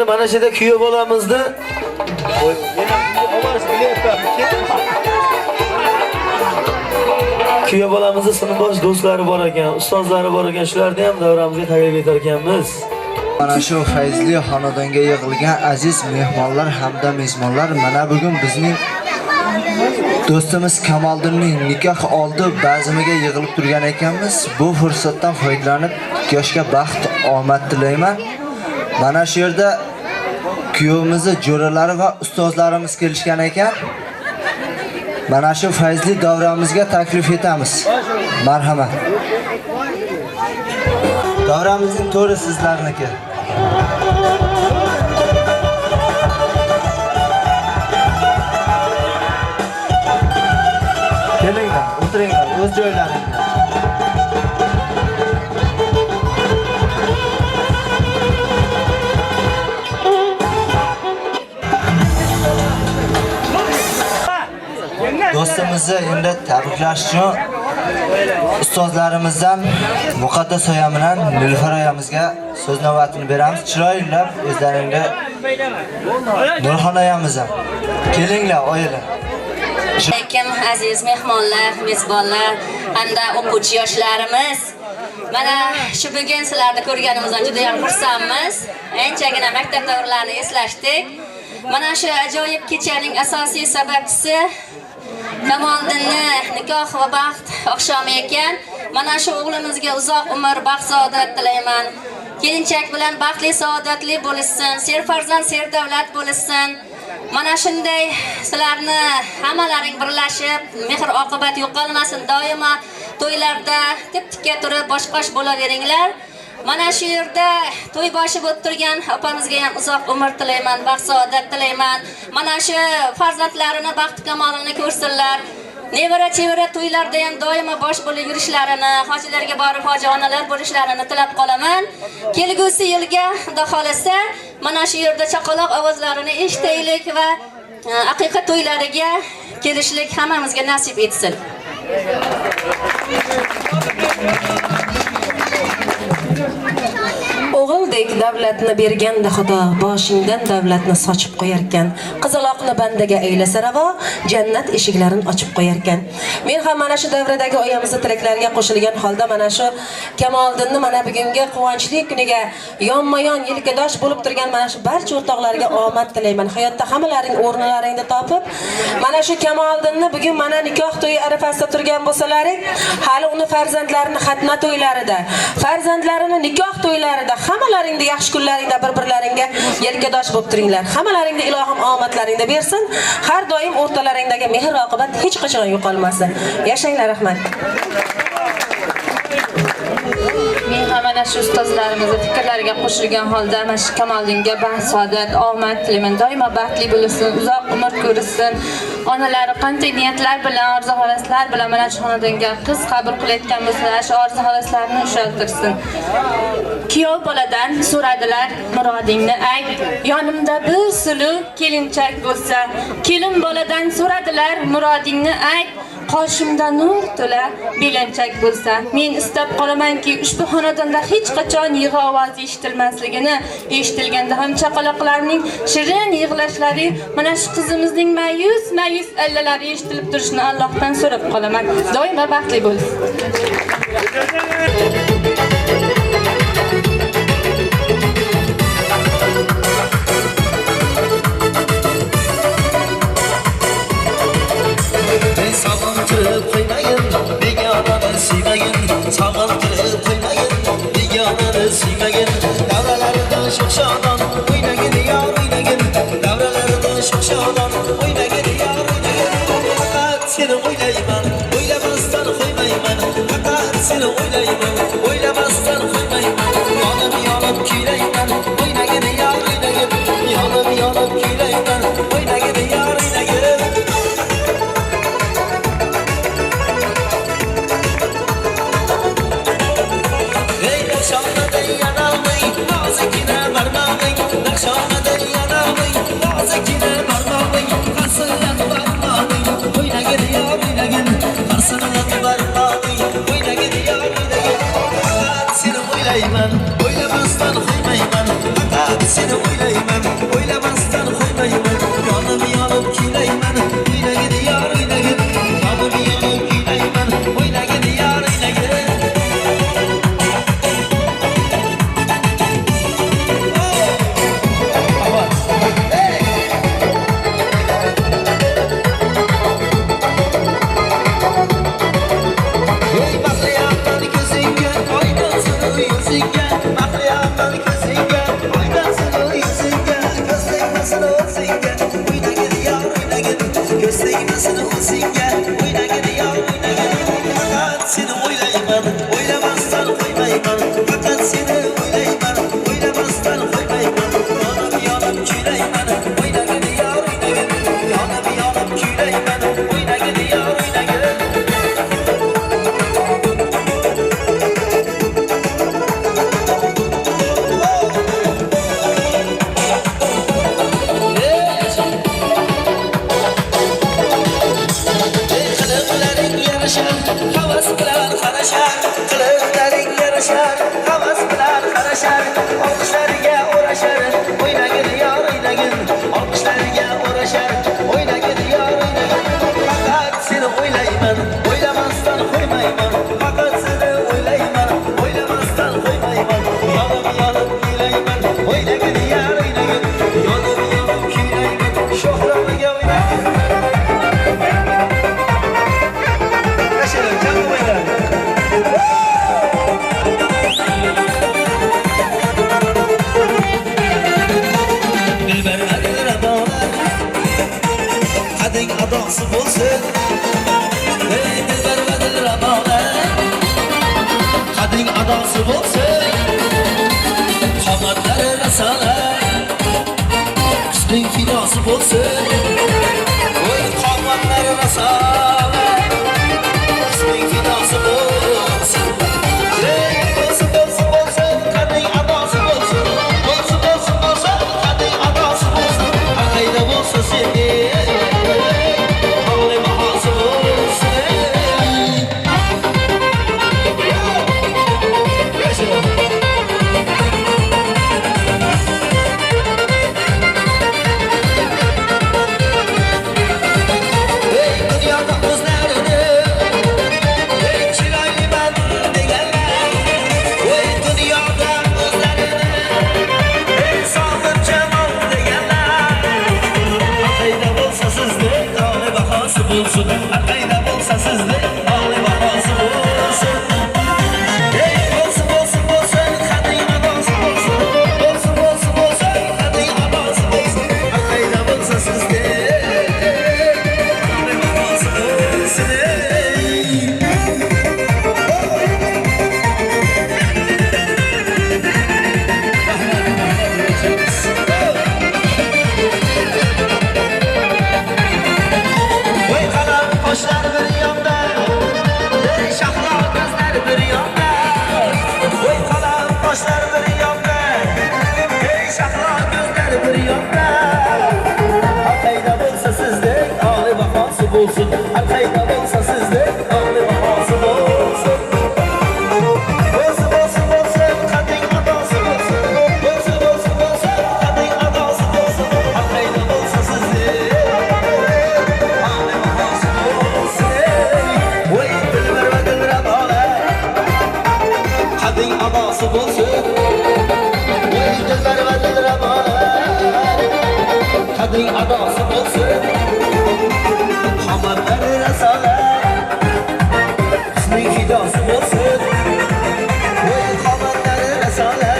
Mana shunda kuyov bolamizni kuyov bolamizni sinfdosh do'stlari bor ekan, ustozlari bor ekan, shularni ham davramizga taklif etar ekanmiz. Mana shu fayzli xonadonga yig'ilgan aziz mehmonlar hamda mezmonlar, mana bugun bizning do'stimiz Kamoliddinning nikoh oldi bazmiga yig'ilib turgan ekanmiz. Bu fursatdan foydalanib yoshga baxt, omad tilayman. Mana shu yerda kuyovimizni jo'ralari va ustozlarimiz kelishgan ekan. Mana shu fayzli davramizga taklif etamiz. Marhamat. Davramizning to'ri sizlarniki. Kelinglar, o'tiringlar, o'z joylaringizga. Do'stimizni endi tabriklash uchun ustozlarimizdan Muqaddas oya bilan Nilufar oyamizga so'z navbatini beramiz. Chiroylab o'zlaringga Nurxon oyamiz ham kelinglar oyalar. Alaykum aziz mehmonlar, mezbonlar hamda o'quvchi yoshlarimiz. Mana shu bugun sizlarni ko'rganimizdan juda ham xursandmiz. Anchagina maktab davrlarini eslashdik. Mana shu ajoyib kechaning asosiy sababchisi Kamoliddinni nikoh va baxt oqshomi ekan. Mana shu o'g'limizga uzoq umr, baxt, saodat tilayman. Kelinchak bilan baxtli, saodatli bo'lishsin, serfarzand, serdavlat bo'lishsin. Mana shunday sizlarni hammalaring birlashib, mehr oqibat yo'qolmasin. Doimo to'ylarda tip-tikka turib bosh-qosh bo'laveringlar. Mana shu yerda to'y boshi bo'lib turgan opamizga ham uzoq umr tilayman, baxt, saodat tilayman. Mana shu farzandlarini baxt kamolini ko'rsinlar. nevara chevara to'ylarda ham doimo bosh bo'lib yurishlarini, hojilarga borib hoji onalar bo'lishlarini tilab qolaman. Kelgusi yilga Xudo xolasa mana shu yerda chaqaloq ovozlarini eshitaylik va aqiqa to'ylariga kelishlik hammamizga nasib etsin. O'g'ildek davlatni berganda Xudo boshingdan davlatni sochib qo'yar ekan. Qizaloqni bandaga aylasa ravo, jannat eshiklarini ochib qo'yar ekan. Men ham mana shu davradagi oyamizning tilaklariga qo'shilgan holda mana shu Kamoliddinni mana bugungi quvonchli kuniga yonma-yon yelkadosh bo'lib turgan mana shu barcha o'rtoqlarga omad tilayman. Hayotda hammalaring o'rnlaringni topib, mana shu Kamoliddinni bugun mana nikoh to'yi arafasida turgan bo'lsalaring, hali uni farzandlarini xatna to'ylarida, farzandlarini nikoh to'ylarida hammalaringda yaxshi kunlaringda bir-birlaringga yelkadosh bo'lib turinglar. Hammalaringda ilohim omadlaringda bersin. Har doim o'rtalaringdagi mehr oqibat hech qachon yo'qolmasin. Yashanglar, rahmat. Men ham mana shu ustozlarimizning fikrlariga qo'shilgan holda mana shu Kamoliddinga baxt, saodat, omad tilayman. Doimo baxtli bo'lsin, uzoq umr ko'rsin. Onalari qanday niyatlar bilan, orzu-havaslar bilan mana shu xonadonga qiz qabul qilayotgan bo'lsalar, shu orzu-havaslarni ushaltirsin. Kuyov boladan so'radilar, murodingni ayt. Yonimda bir sulu kelinchak bo'lsa, kelin boladan so'radilar, murodingni ayt. Qoshimda nur to'la belanchak bo'lsa, men istab qolamanki, ushbu xonadonda hech qachon yig'i ovozi eshitilmasligini, eshitilganda ham chaqaloqlarning shirin yig'lashlari, mana shu qizimizning mayus allalari eshitilib turishini Allohdan so'rab qolaman. Doimo baxtli bo'lsin. Sağıntırıp koymayın, begananı sıymayın. Sağıntırıp koymayın, begananı sıymayın. Davralardan çok şadan, oynayın yar oynayın. Davralardan çok şadan, oynayın yar oynayın. Fakat seni oylayman, oylamazsan koymayman. Fakat seni oylayman, oylamazsan koymayman. Yanıp küyleyman, oynayın yar oynayın. Yanıp küyleyman, oynayın yar oynayın. Nakşame'den yanalmayın, nazikine varmalıyın. Nakşame'den yanalmayın, nazikine varmalıyın. Karsıyan varmalıyın, oyna gidiyor oynayın. Karsıyan varmalıyın, oyna gidiyor oynayın. Fakat seni oylayman, oylamazdan koymayman. Fakat seni oylayman, oylamazdan koymayman. Yanıp küyleyman, oyna gidiyor oynayın. Yanıp küyleyman, oyna gidiyor oynayın. Olsun, oy kamanlar rasa Aqayda bo'lsa sizlik oliy bahosi bo'lsin. Ey bo'lsin bo'lsin bo'lsin, qadring adosi bo'lsin. Bo'lsin bo'lsin bo'lsin, qadring adosi bo'lsin. Aqayda bo'lsa sizlik oliy bahosi bo'lsin. Voy qalam qoshlar bir yonda, ey shahlo ko'zlar bir yonda. Voy qalam qoshlar bir yonda, ey shahlo ko'zlar bir yonda. Aqayda bo'lsa sizdek oliy bahosi bo'lsin. Aqayda bo'lsa sizdek oliy bahosi bo'lsin. Bo'lsin bo'lsin bo'lsin, qadring adosi bo'lsin. Bo'lsin bo'lsin bo'lsin, qadring adosi bo'lsin. Aqayda bo'lsa sizdek voy dilbar va dilrabola qadring adosi bo'lsin. Voy dilbar va dilrabola qadring adosi bo'lsin. Hamadlar rasola sizning fidosi bo'lsin. Voy hamadlar rasola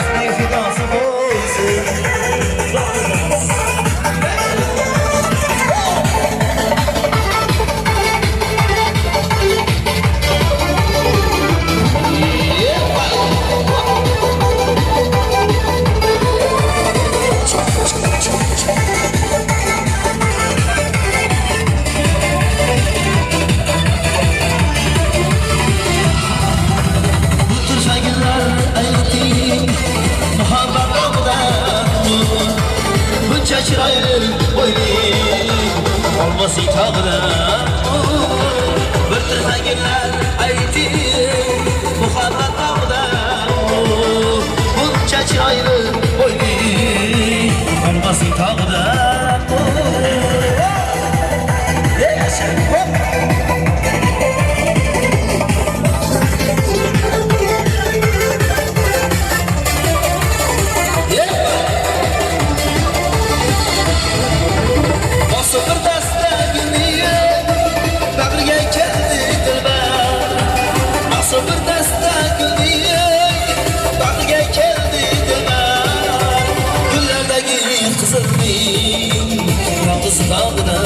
sizning fidosi bo'lsin. Buncha chiroyli o'ylik olmasi tog'da bir tirsaginlar ayting muhabbat tog'da. Buncha chiroyli o'ylik olmasi tog'da. Bir dasta gulni bag'riga keldi dilbar. Nasib bir dasta gulni bag'riga keldi dilbar. Gullardagi qizilning yolg'iz dog'ida.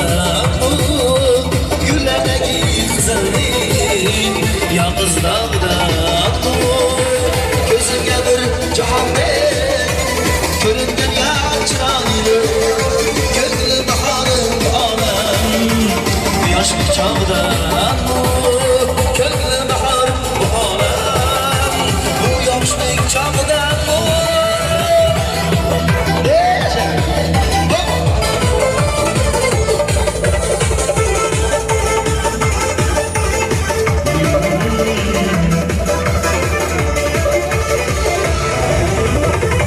Gullardagi qizilning yolg'iz dog'ida. Ko'zimga bir jahondek ko'ringan chiroyli ko'nglim bahorim olam yoshlik chog'da. Ko'nglim bahorim olam bu yoshlik chog'da.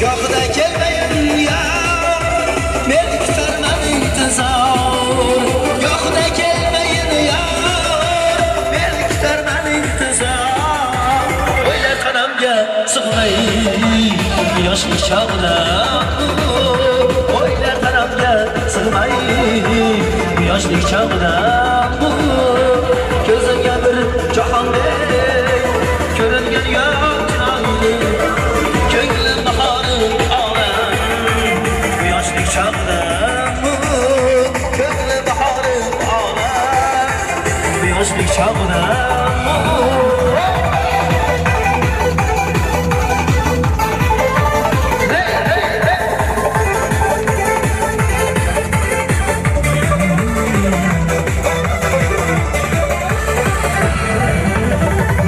Gohida kelmayin ya men kutarman intizor. Gohida kelmayin ya men kutarman intizor. O'ylar tanamga sig'may yoshlik chog'da. O'ylar tanamga sig'may yoshlik chog'da. Ko'zimga bir jahondek ko'ringan yo'q ko'nglim bahorim olam yoshlik chog'da. Ko'nglim bahorim olam yoshlik chog'da.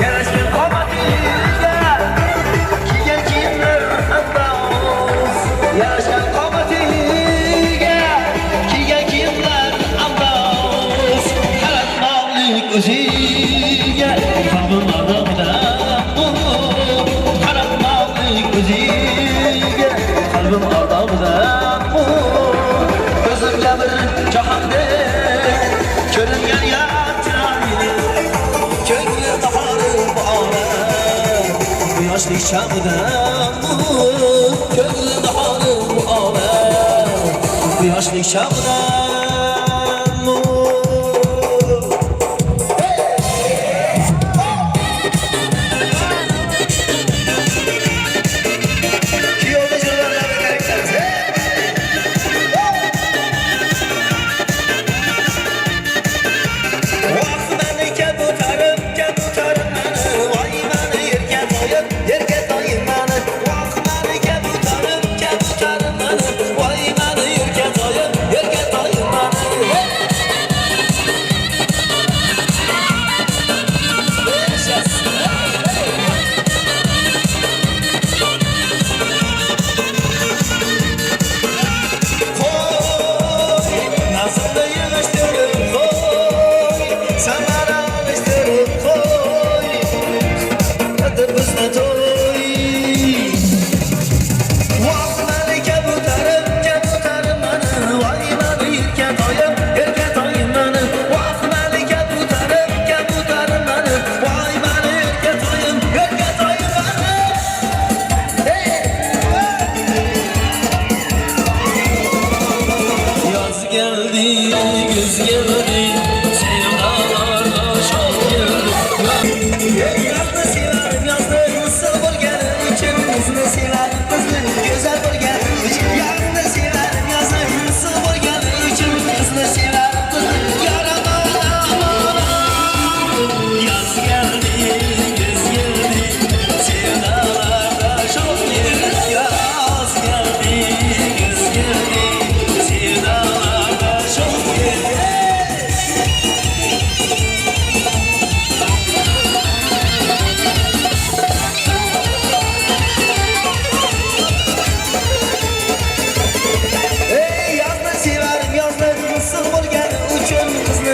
Yarashgan qomatingga kiygan kiyimlar andoz. Yarashgan qomatingga kiygan kiyimlar andoz. Qaratmoqlik o'ziga qalbim ardog'ida. Qaratmoqlik o'ziga qalbim ardog'ida. Ko'zimga bir jahondek ko'ringan chiroyli ko'nglim bahorim olam yoshlik chog'da. Ko'nglim bahorim olam yoshlik chog'da.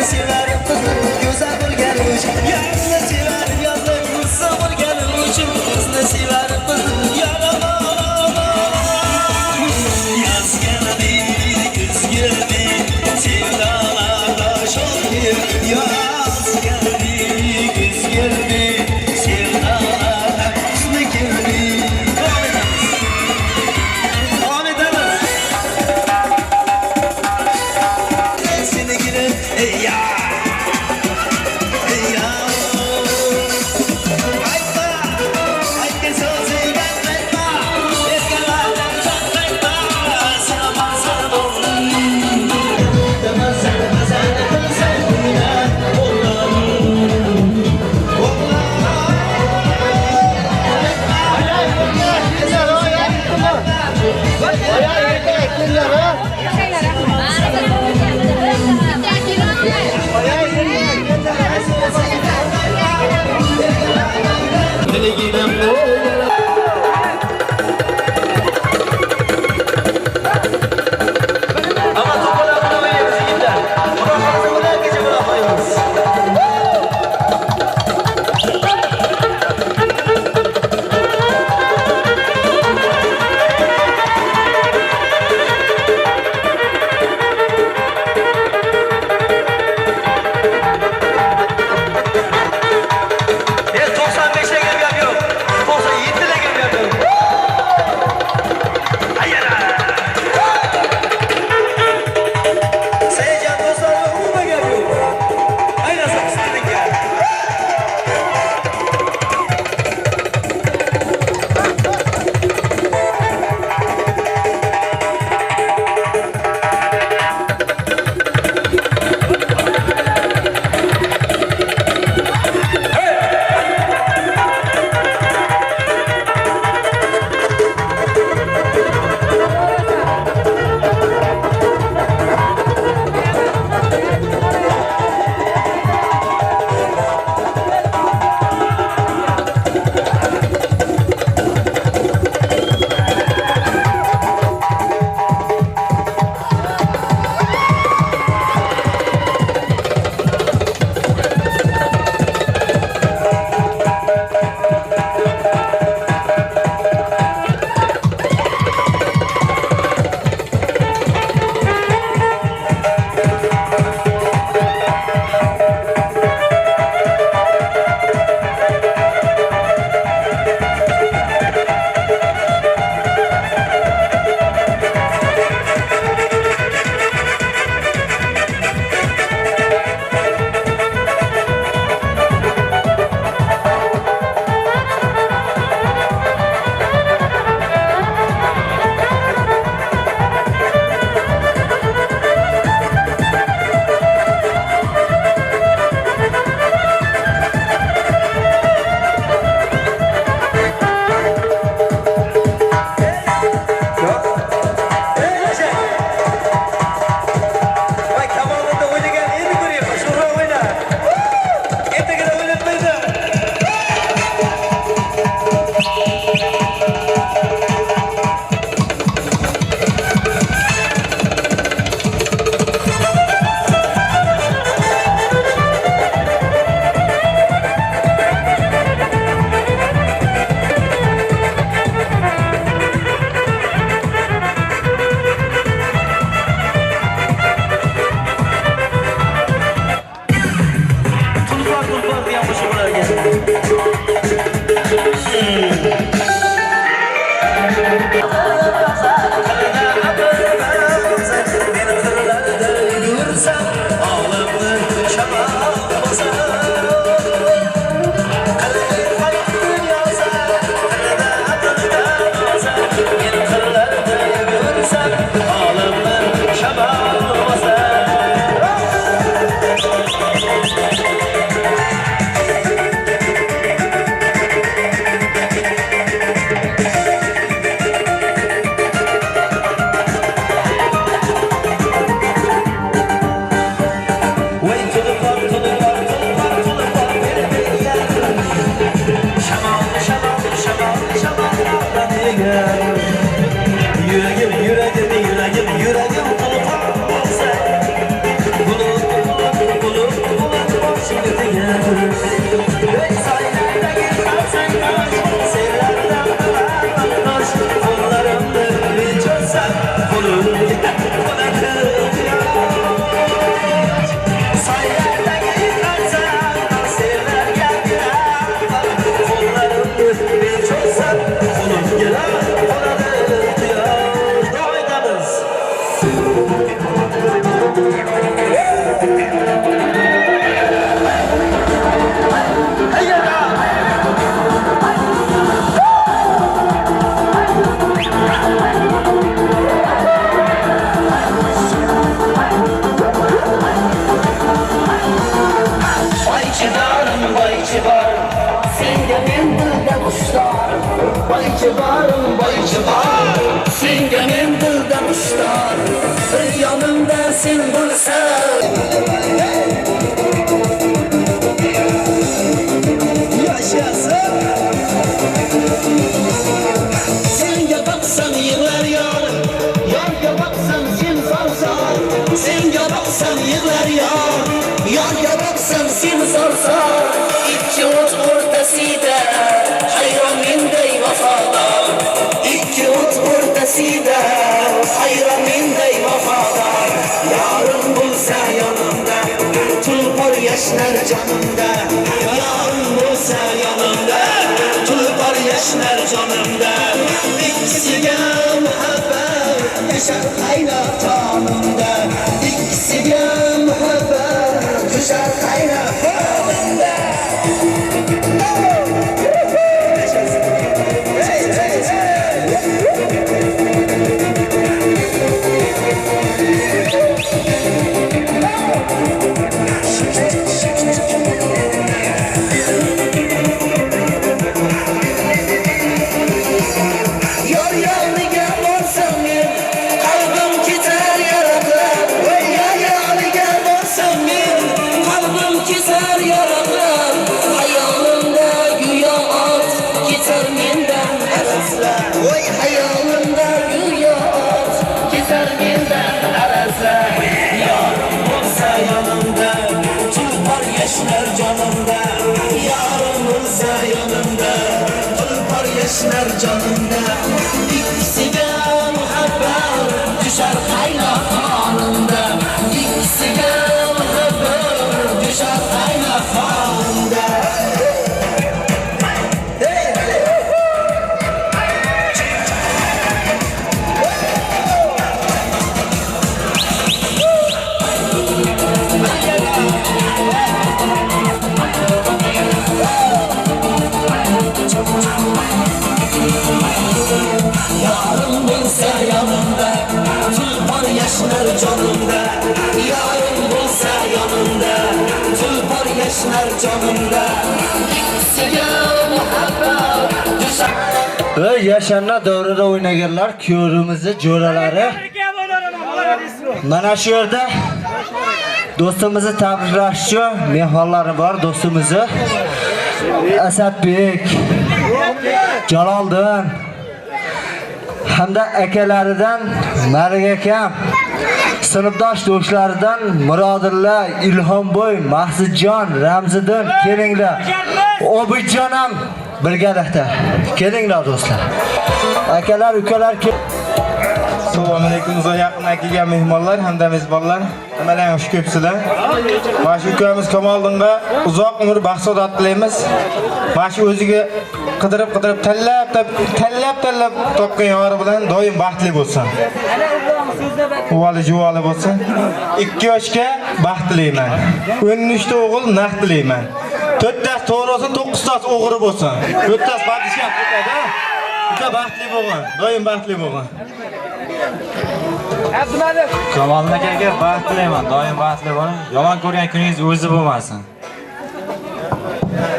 Sizni severim kızım güzel bo'lganing uchun Sizni severim yozlik qizza bo'lganing uchun Sizni severim kızım Yaz geldi, güz geldi Sevdalarda şol geldi Yaz geldi, güz geldi Sevdalarda hüsnü geldi Devam ederiz Seni gire ey ya Ey ya Aytma Aytma sözü gitmetme Eskilerden çok etme Sen aman sen ol Demezsen sen sevdiğine oğlum Ayağı kuşlar Bay civarım bay civar Senga men dildan ushlar Bir yonimda sen bo'lsan Yaşasın Senga baksam yig'lar yor Yorga baksam sen sorsor Senga baksam yig'lar yor Yorga baksam sen sorsor İki o't o'rtasida hayron menday vafodor İki o't o'rtasida hayron menday vafodor Yorim bo'lsa yonimda tulpor yashnar jonimda Yorim bo'lsa yonimda tulpor yashnar jonimda İkisiga muhabbat yashar qaynab jonimda İkisiga muhabbat yashar qaynab jonimda Yor yoniga borsam men qalbim ketar yaraqlab Voy yor yoniga borsam men qalbim ketar yaraqlab Hayolimda go'yo ot ketar mendan arazlab Voy hayolimda go'yo ot ketar mendan arazlab Yorim bo'lsa yonimda tulpor yashnar jonimda Yorim bo'lsa yonimda tulpor yashnar jonimda İkisiga muhabbat düşer qaynab qonimda İkisiga muhabbat düşer qaynab qonimda Yarım bo'lsa yonimda tulpor yashnar jonimda Yarim bo'lsa yonimda tulpor yashnar jonimda İkisiga muhabbat düşer Yashanna davrida o'ynaganlar, kuyovimizni jo'ralari. Mana shu yerda do'stimizni tabriklash uchun mehmonlari bor, do'stimizni Asadbek, Jaloldin hamda akalaridan Malik akam, sinfdosh do'stlaridan Murodilla, Ilhomboy, Mahsudjon, Ramziddin kelinglar. Obidjon ham birgalikda. Kelinglar do'stlar. Akalar, ukalar Assalomu alaykum. Yaqindan kelgan mehmonlar hamda mezbonlar, nimalar xush ko'psizlar. Mana shu ukamiz Kamoliddinga uzoq umr baxt-saodat tilaymiz. Mana shu o'ziga qidirib tanlab topgan yori bilan doim baxtli bo'lsin. O'g'li juvoli bo'lsin. 2 yoshga baxt tilayman. 13 ta o'g'il naq tilayman. 4 ta to'g'ri bo'lsin, 9 ta o'g'ri bo'lsin. 4 ta padishah bo'ladi. Uka baxtli bo'lgan, doim baxtli bo'lgan. Kamoliddin akaga baxt tilayman, doim baxtli bo'ling. Yomon ko'rgan kuningiz o'zi bo'lmasin.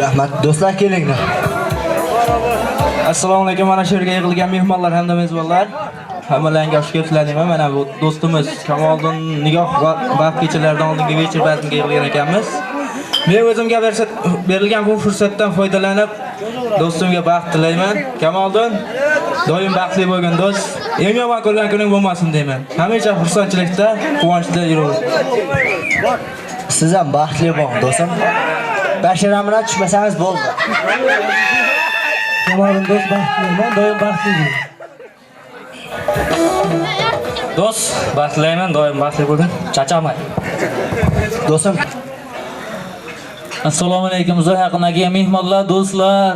Rahmat, do'stlar kelinglar. Assalomu alaykum. Mana shu yerga yig'ilgan mehmonlar hamda mezbonlar, hammalarga xush kelibsizlar deyman. Mana bu do'stimiz Kamoliddin nigoh baxt kechalaridan oldingi večer bazmga yig'ilgan ekanmiz. Men o'zimga berilgan bu fursatdan foydalanib do'stimga baxt tilayman. Kamoliddin, doim baxtli bo'lgin do'st. Eng yomon ko'rgan kuning bo'lmasin deyman. Hamisha xursandchilikda, quvonchda yuraver. Siz ham baxtli bo'ling do'stim. Bashiramdan tushmasangiz bo'ldi. Kamoliddin do'st baxtliman, doim baxtli bo'ling. Do'st, baxt tilayman, doim baxtli bo'lgin. Chachamay. Do'stim. Assalomu alaykum. Yaqindagi mehmonlar, do'stlar.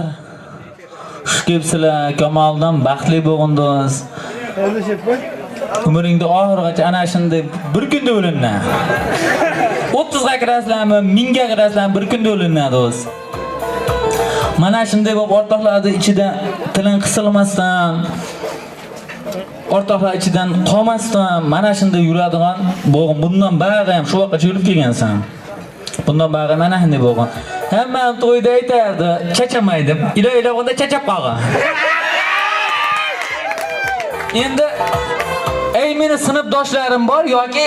Xush kelibsizlar. Kamoliddin baxtli bo'lgin do'st. Umringda oxirigacha ana shunday bir kunda o'linna. 30 ga kirasizlarmi, 1000 ga kirasizlarmi, bir kunda o'linna do'st. Mana shunday bo'lib o'rtoqlarning ichida tiling qisilmasdan, o'rtoqlar ichidan qolmasdan mana shunday yuradigan bo'lgan. Bundan bari ham shu vaqtgacha yurib kelgansan. Bundan bari mana shunday bo'lgan. Hemen to'yda aytardi, chachamaydim. Ilo-ilog'ida chachab qolgan. Endi ey meni sinfdoshlarim bor yoki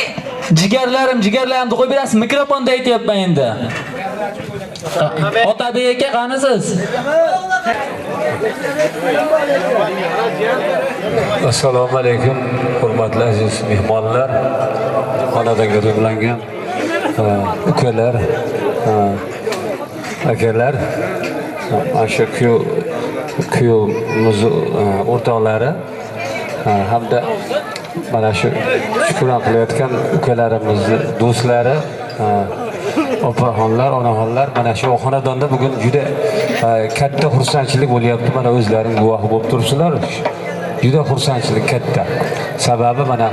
jigarlarimni qo'yib berasiz, mikrofonda aytyapman endi. Otabek aka qanisiz? Assalomu alaykum, hurmatli aziz mehmonlar, xonadonga to'plangan ukalar, akalar, o'sha kuyovimiz o'rtoqlari hamda mana shu shukuran qilayotgan ukalarimizni do'stlari, opaxonlar, onaxonlar, mana shu xonadonda bugun juda katta xursandchilik bo'lyapti. Mana o'zlaring guvohi bo'lib turibsizlar. Juda xursandchilik katta. Sababi mana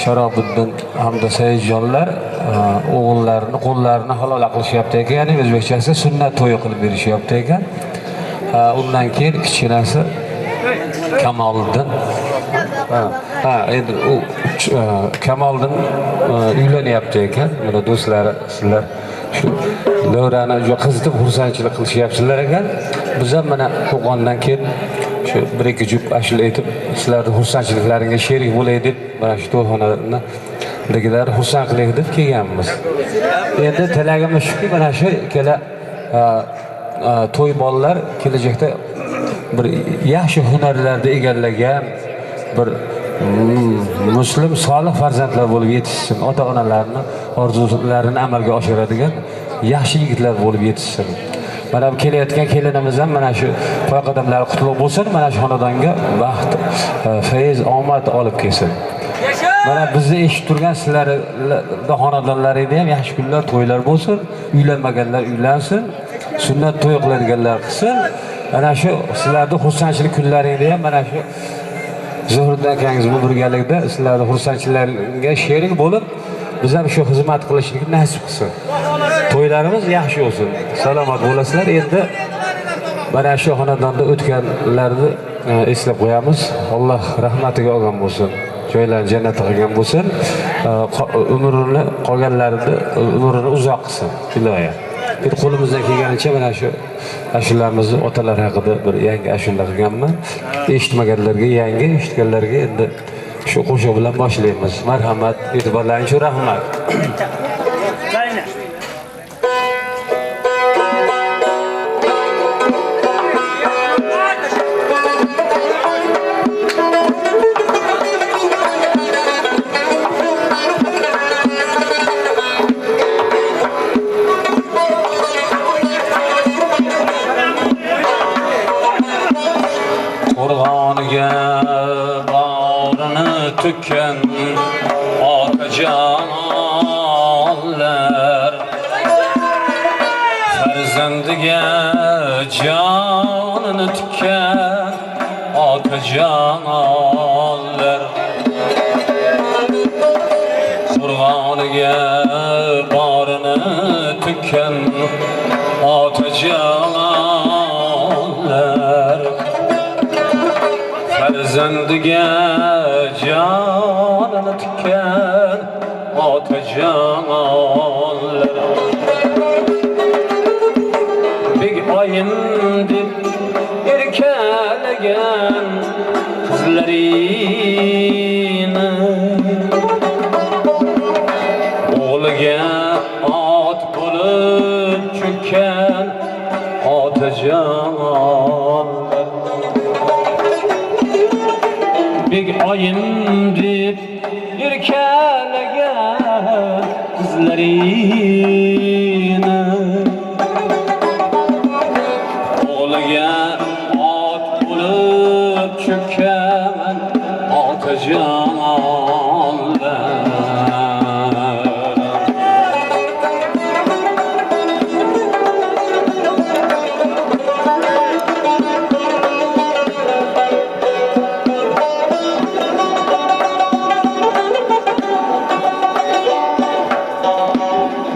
Sharobiddin hamda Saidjonlar o'g'illarini qo'llarini halol qilishyapti ekan, ya'ni o'zbekchasi sunnat to'yi qilib berishyapti ekan. Undan keyin kichkinasi Kamoliddin endi u Kamoliddin uylanyapti ekan. Mana do'stlari sizlar shu davrani juda qizitib xursandchilik qilishyapsizlar ekan. Biz ham mana Qo'qondan keyin shu bir ikki jup ashula aytib sizlarning xursandchiliklaringizga sherik bo'lay deb mana shu to'yxonadagilar xursand qilaylik deb kelganmiz. Endi tilagimiz shuki, mana shu ikkala to'y bolalar kelajakda bir yaxshi hunarlarda egallagan bir muslim solih farzandlar bo'lib yetishsin, ota-onalarning orzularini amalga oshiradigan yaxshi yigitlar bo'lib yetishsin. Mana bu kelayotgan kelinimiz ham mana shu to'y qadamlari qutlug' bo'lsin, mana shu xonadonga baxt, fayz, omad olib kelsin. Mana bizni eshitib turgan sizlarning xonadonlaringizda ham yaxshi kunlar, to'ylar bo'lsin, uylanmaganlar uylansin, sunnat to'y qiladiganlar qilsin. Mana shu sizlarning xursandchilik kunlaringizda ham mana shu Zuhriddin akangiz bu birgalikda sizlarning xursandchiliklariga sherik bo'lib, biz ham shu xizmat qilishni nasib qilsin. To'ylarimiz yaxshi bo'lsin, salomat bo'lasizlar. Endi mana shu xonadonda o'tganlarni eslab qo'yamiz. Alloh rahmatiga olgan bo'lsin, joylarini jannatga qilgan bo'lsin, umrini qolganlarni umrini uzoq qilsin. Iloyim. Bir qo'limizdan kelganicha mana shu ashulalarimizni otalar haqida bir yangi ashula qilganman. Eshitmaganlarga yangi, eshitganlarga endi shu qo'shiq bilan boshlaymiz. Marhamat, e'tiborlaringiz uchun rahmat. Tüken atacanlar Ferzendige canını tüken atacanlar Kur'an'ıge barını tüken atacanlar Ferzendige canını tüken atacanlar Bir ayın dip erkelegen kızlarını Oğluge at bulup çüken atacanlar Bir ayın dip erkelegen kızlarını Oğluge at bulup çüken atacanlar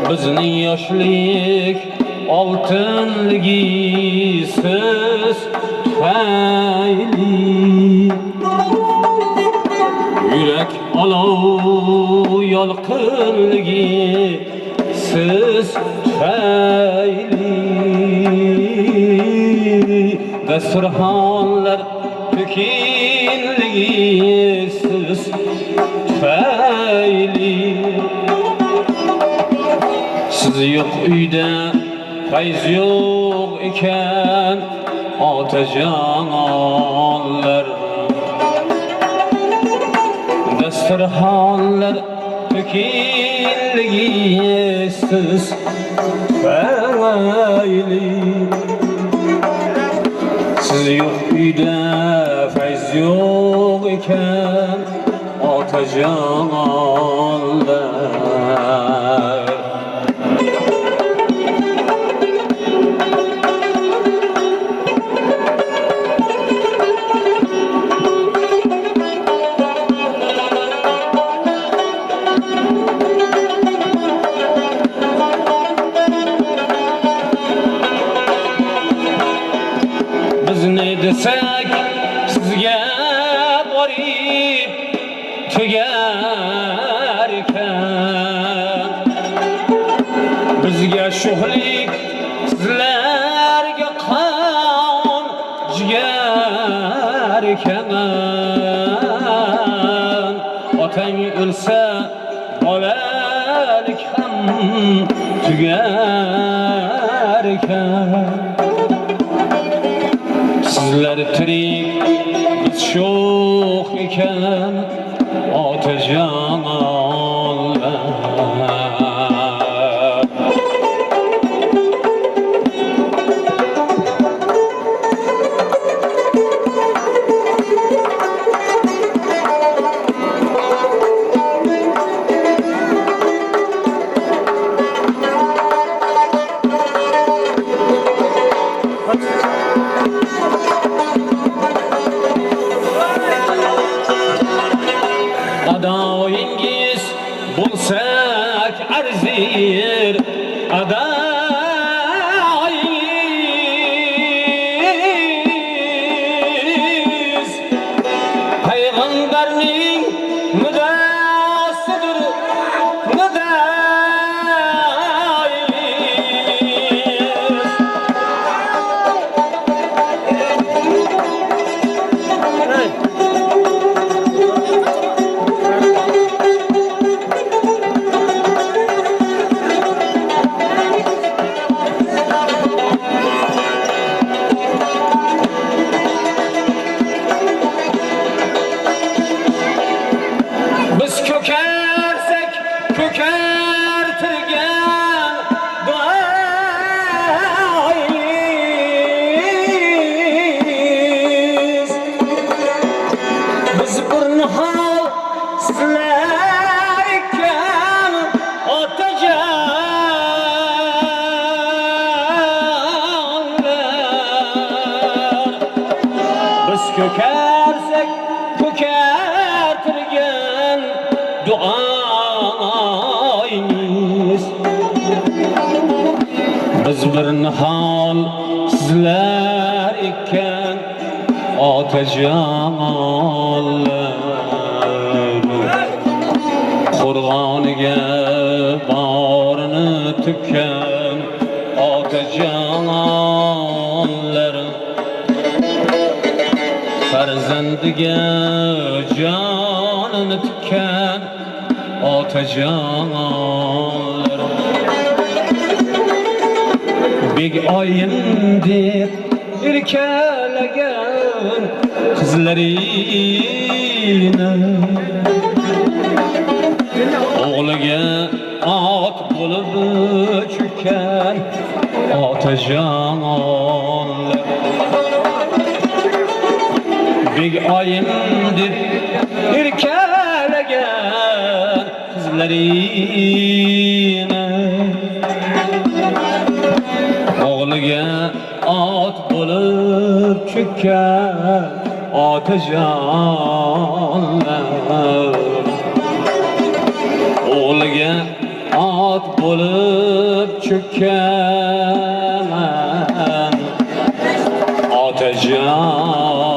Bizni yoshlik oltinligi siz tufayli Yurak olov yolqinligi siz tufayli dasturxonlar to'kinligi siz tufayli siz yo'q uyda fayz yo'q ekan otajonlar dasturxonlar to'kinligi siz tufayli siz yo'q uyda fayz yo'q ekan otajonlar desak sizga borib tugar ekan bizga sho'xlik sizlarga qon jigar ekan otang o'lsa bolalik ham tugar ekan sizlar tirik biz sho'x ekan otajonlar adoyingiz bo'lsak arzir adoyingiz payg'ambarning mudosidir biz ko'karsak ko'kartirgan duoyingiz biz bir nihol sizlar ekan otajonlar biz ko'karsak ko'kartirgan duoyingiz biz bir nihol sizlar ekan otajonlar qo'rg'oniga borini tukkan otajonlar farzandiga jonini tikkan otajonlar bek oyim deb erkalagan qizlarini o'g'liga ot bo'lib cho'kkan otajonlar bek oyim deb erkalagan qizlarini o'g'liga ot bo'lib cho'kkan otajonlar o'g'liga ot bo'lib cho'kkan otajonlar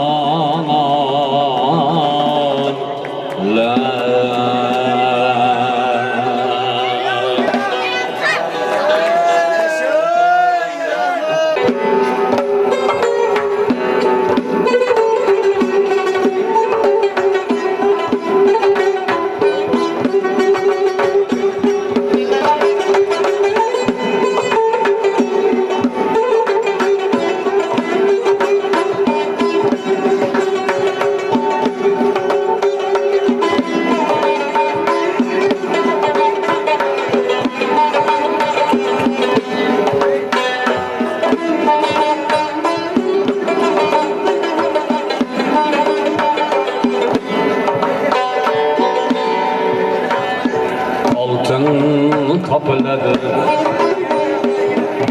topiladi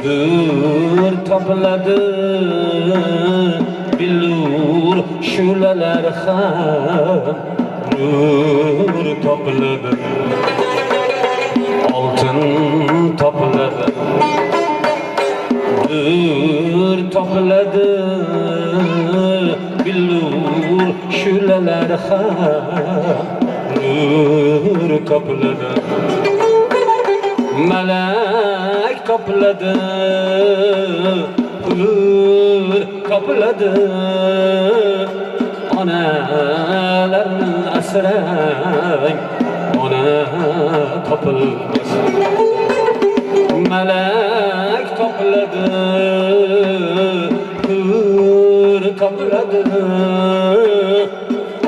dur topiladi billur shu'lalar ham nur topiladi oltin topiladi dur topiladi billur shu'lalar ham nur topiladi malak topiladi nur topiladi onalarni asrang ona topilmas malak topiladi nur topiladi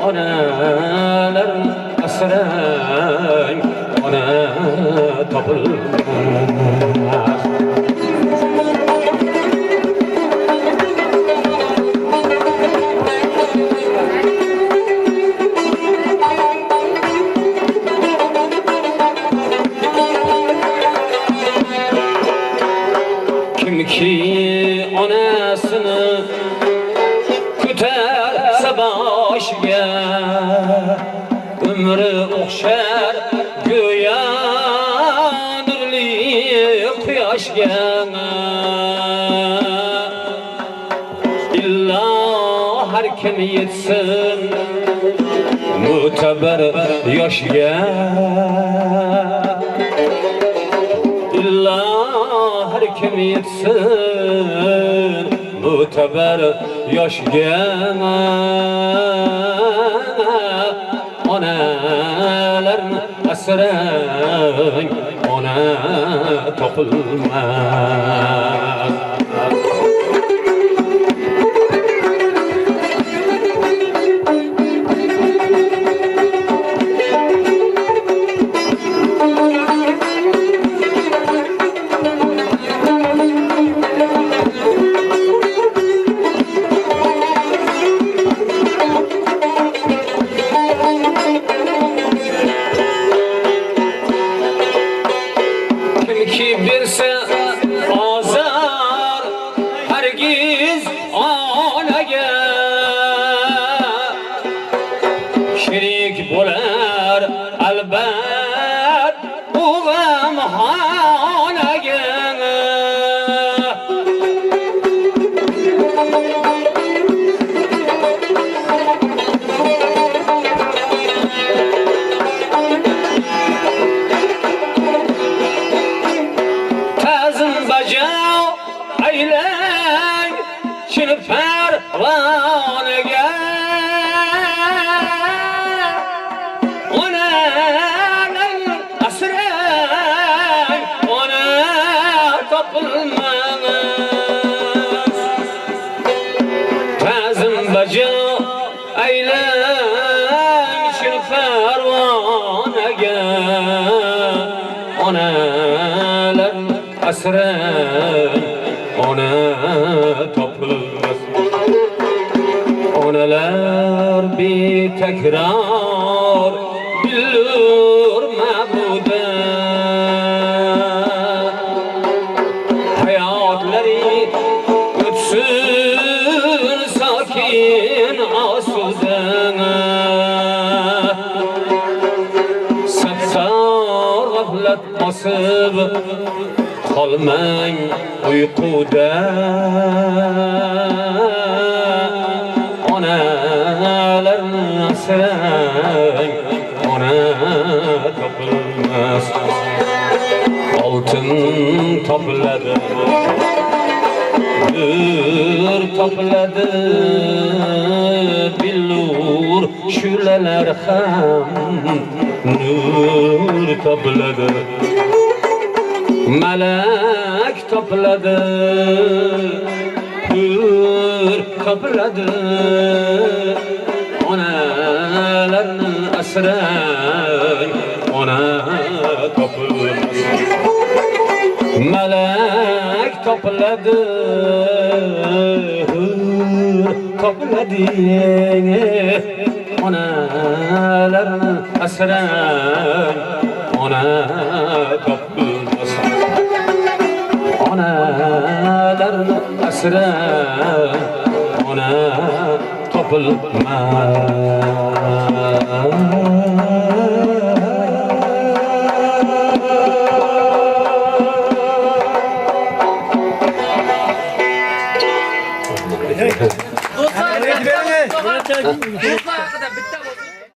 onalarni asrang ona topilmas kimki onasini ko'tarsa boshiga umri o'xshar go'yo nurli quyoshga illo har kim yetsin mo'tabar yoshga illo har kim yetsin mo'tabar yoshga onalarni asrang ona topilmas ona topilmas onalar betakror billur ma'buda hayotlari o'tsin sokin osuda sapsor g'aflat bosib qolmang uyquda onalarni asrang ona topilmas oltin topiladi nur topiladi billur shu'lalar ham nur topiladi malak topiladi nur topiladi onalarni asrang ona topilmas malak topiladi nur topiladi onalarni asrang ona topilmas onalarni asra ona Do'stlar haqida bitta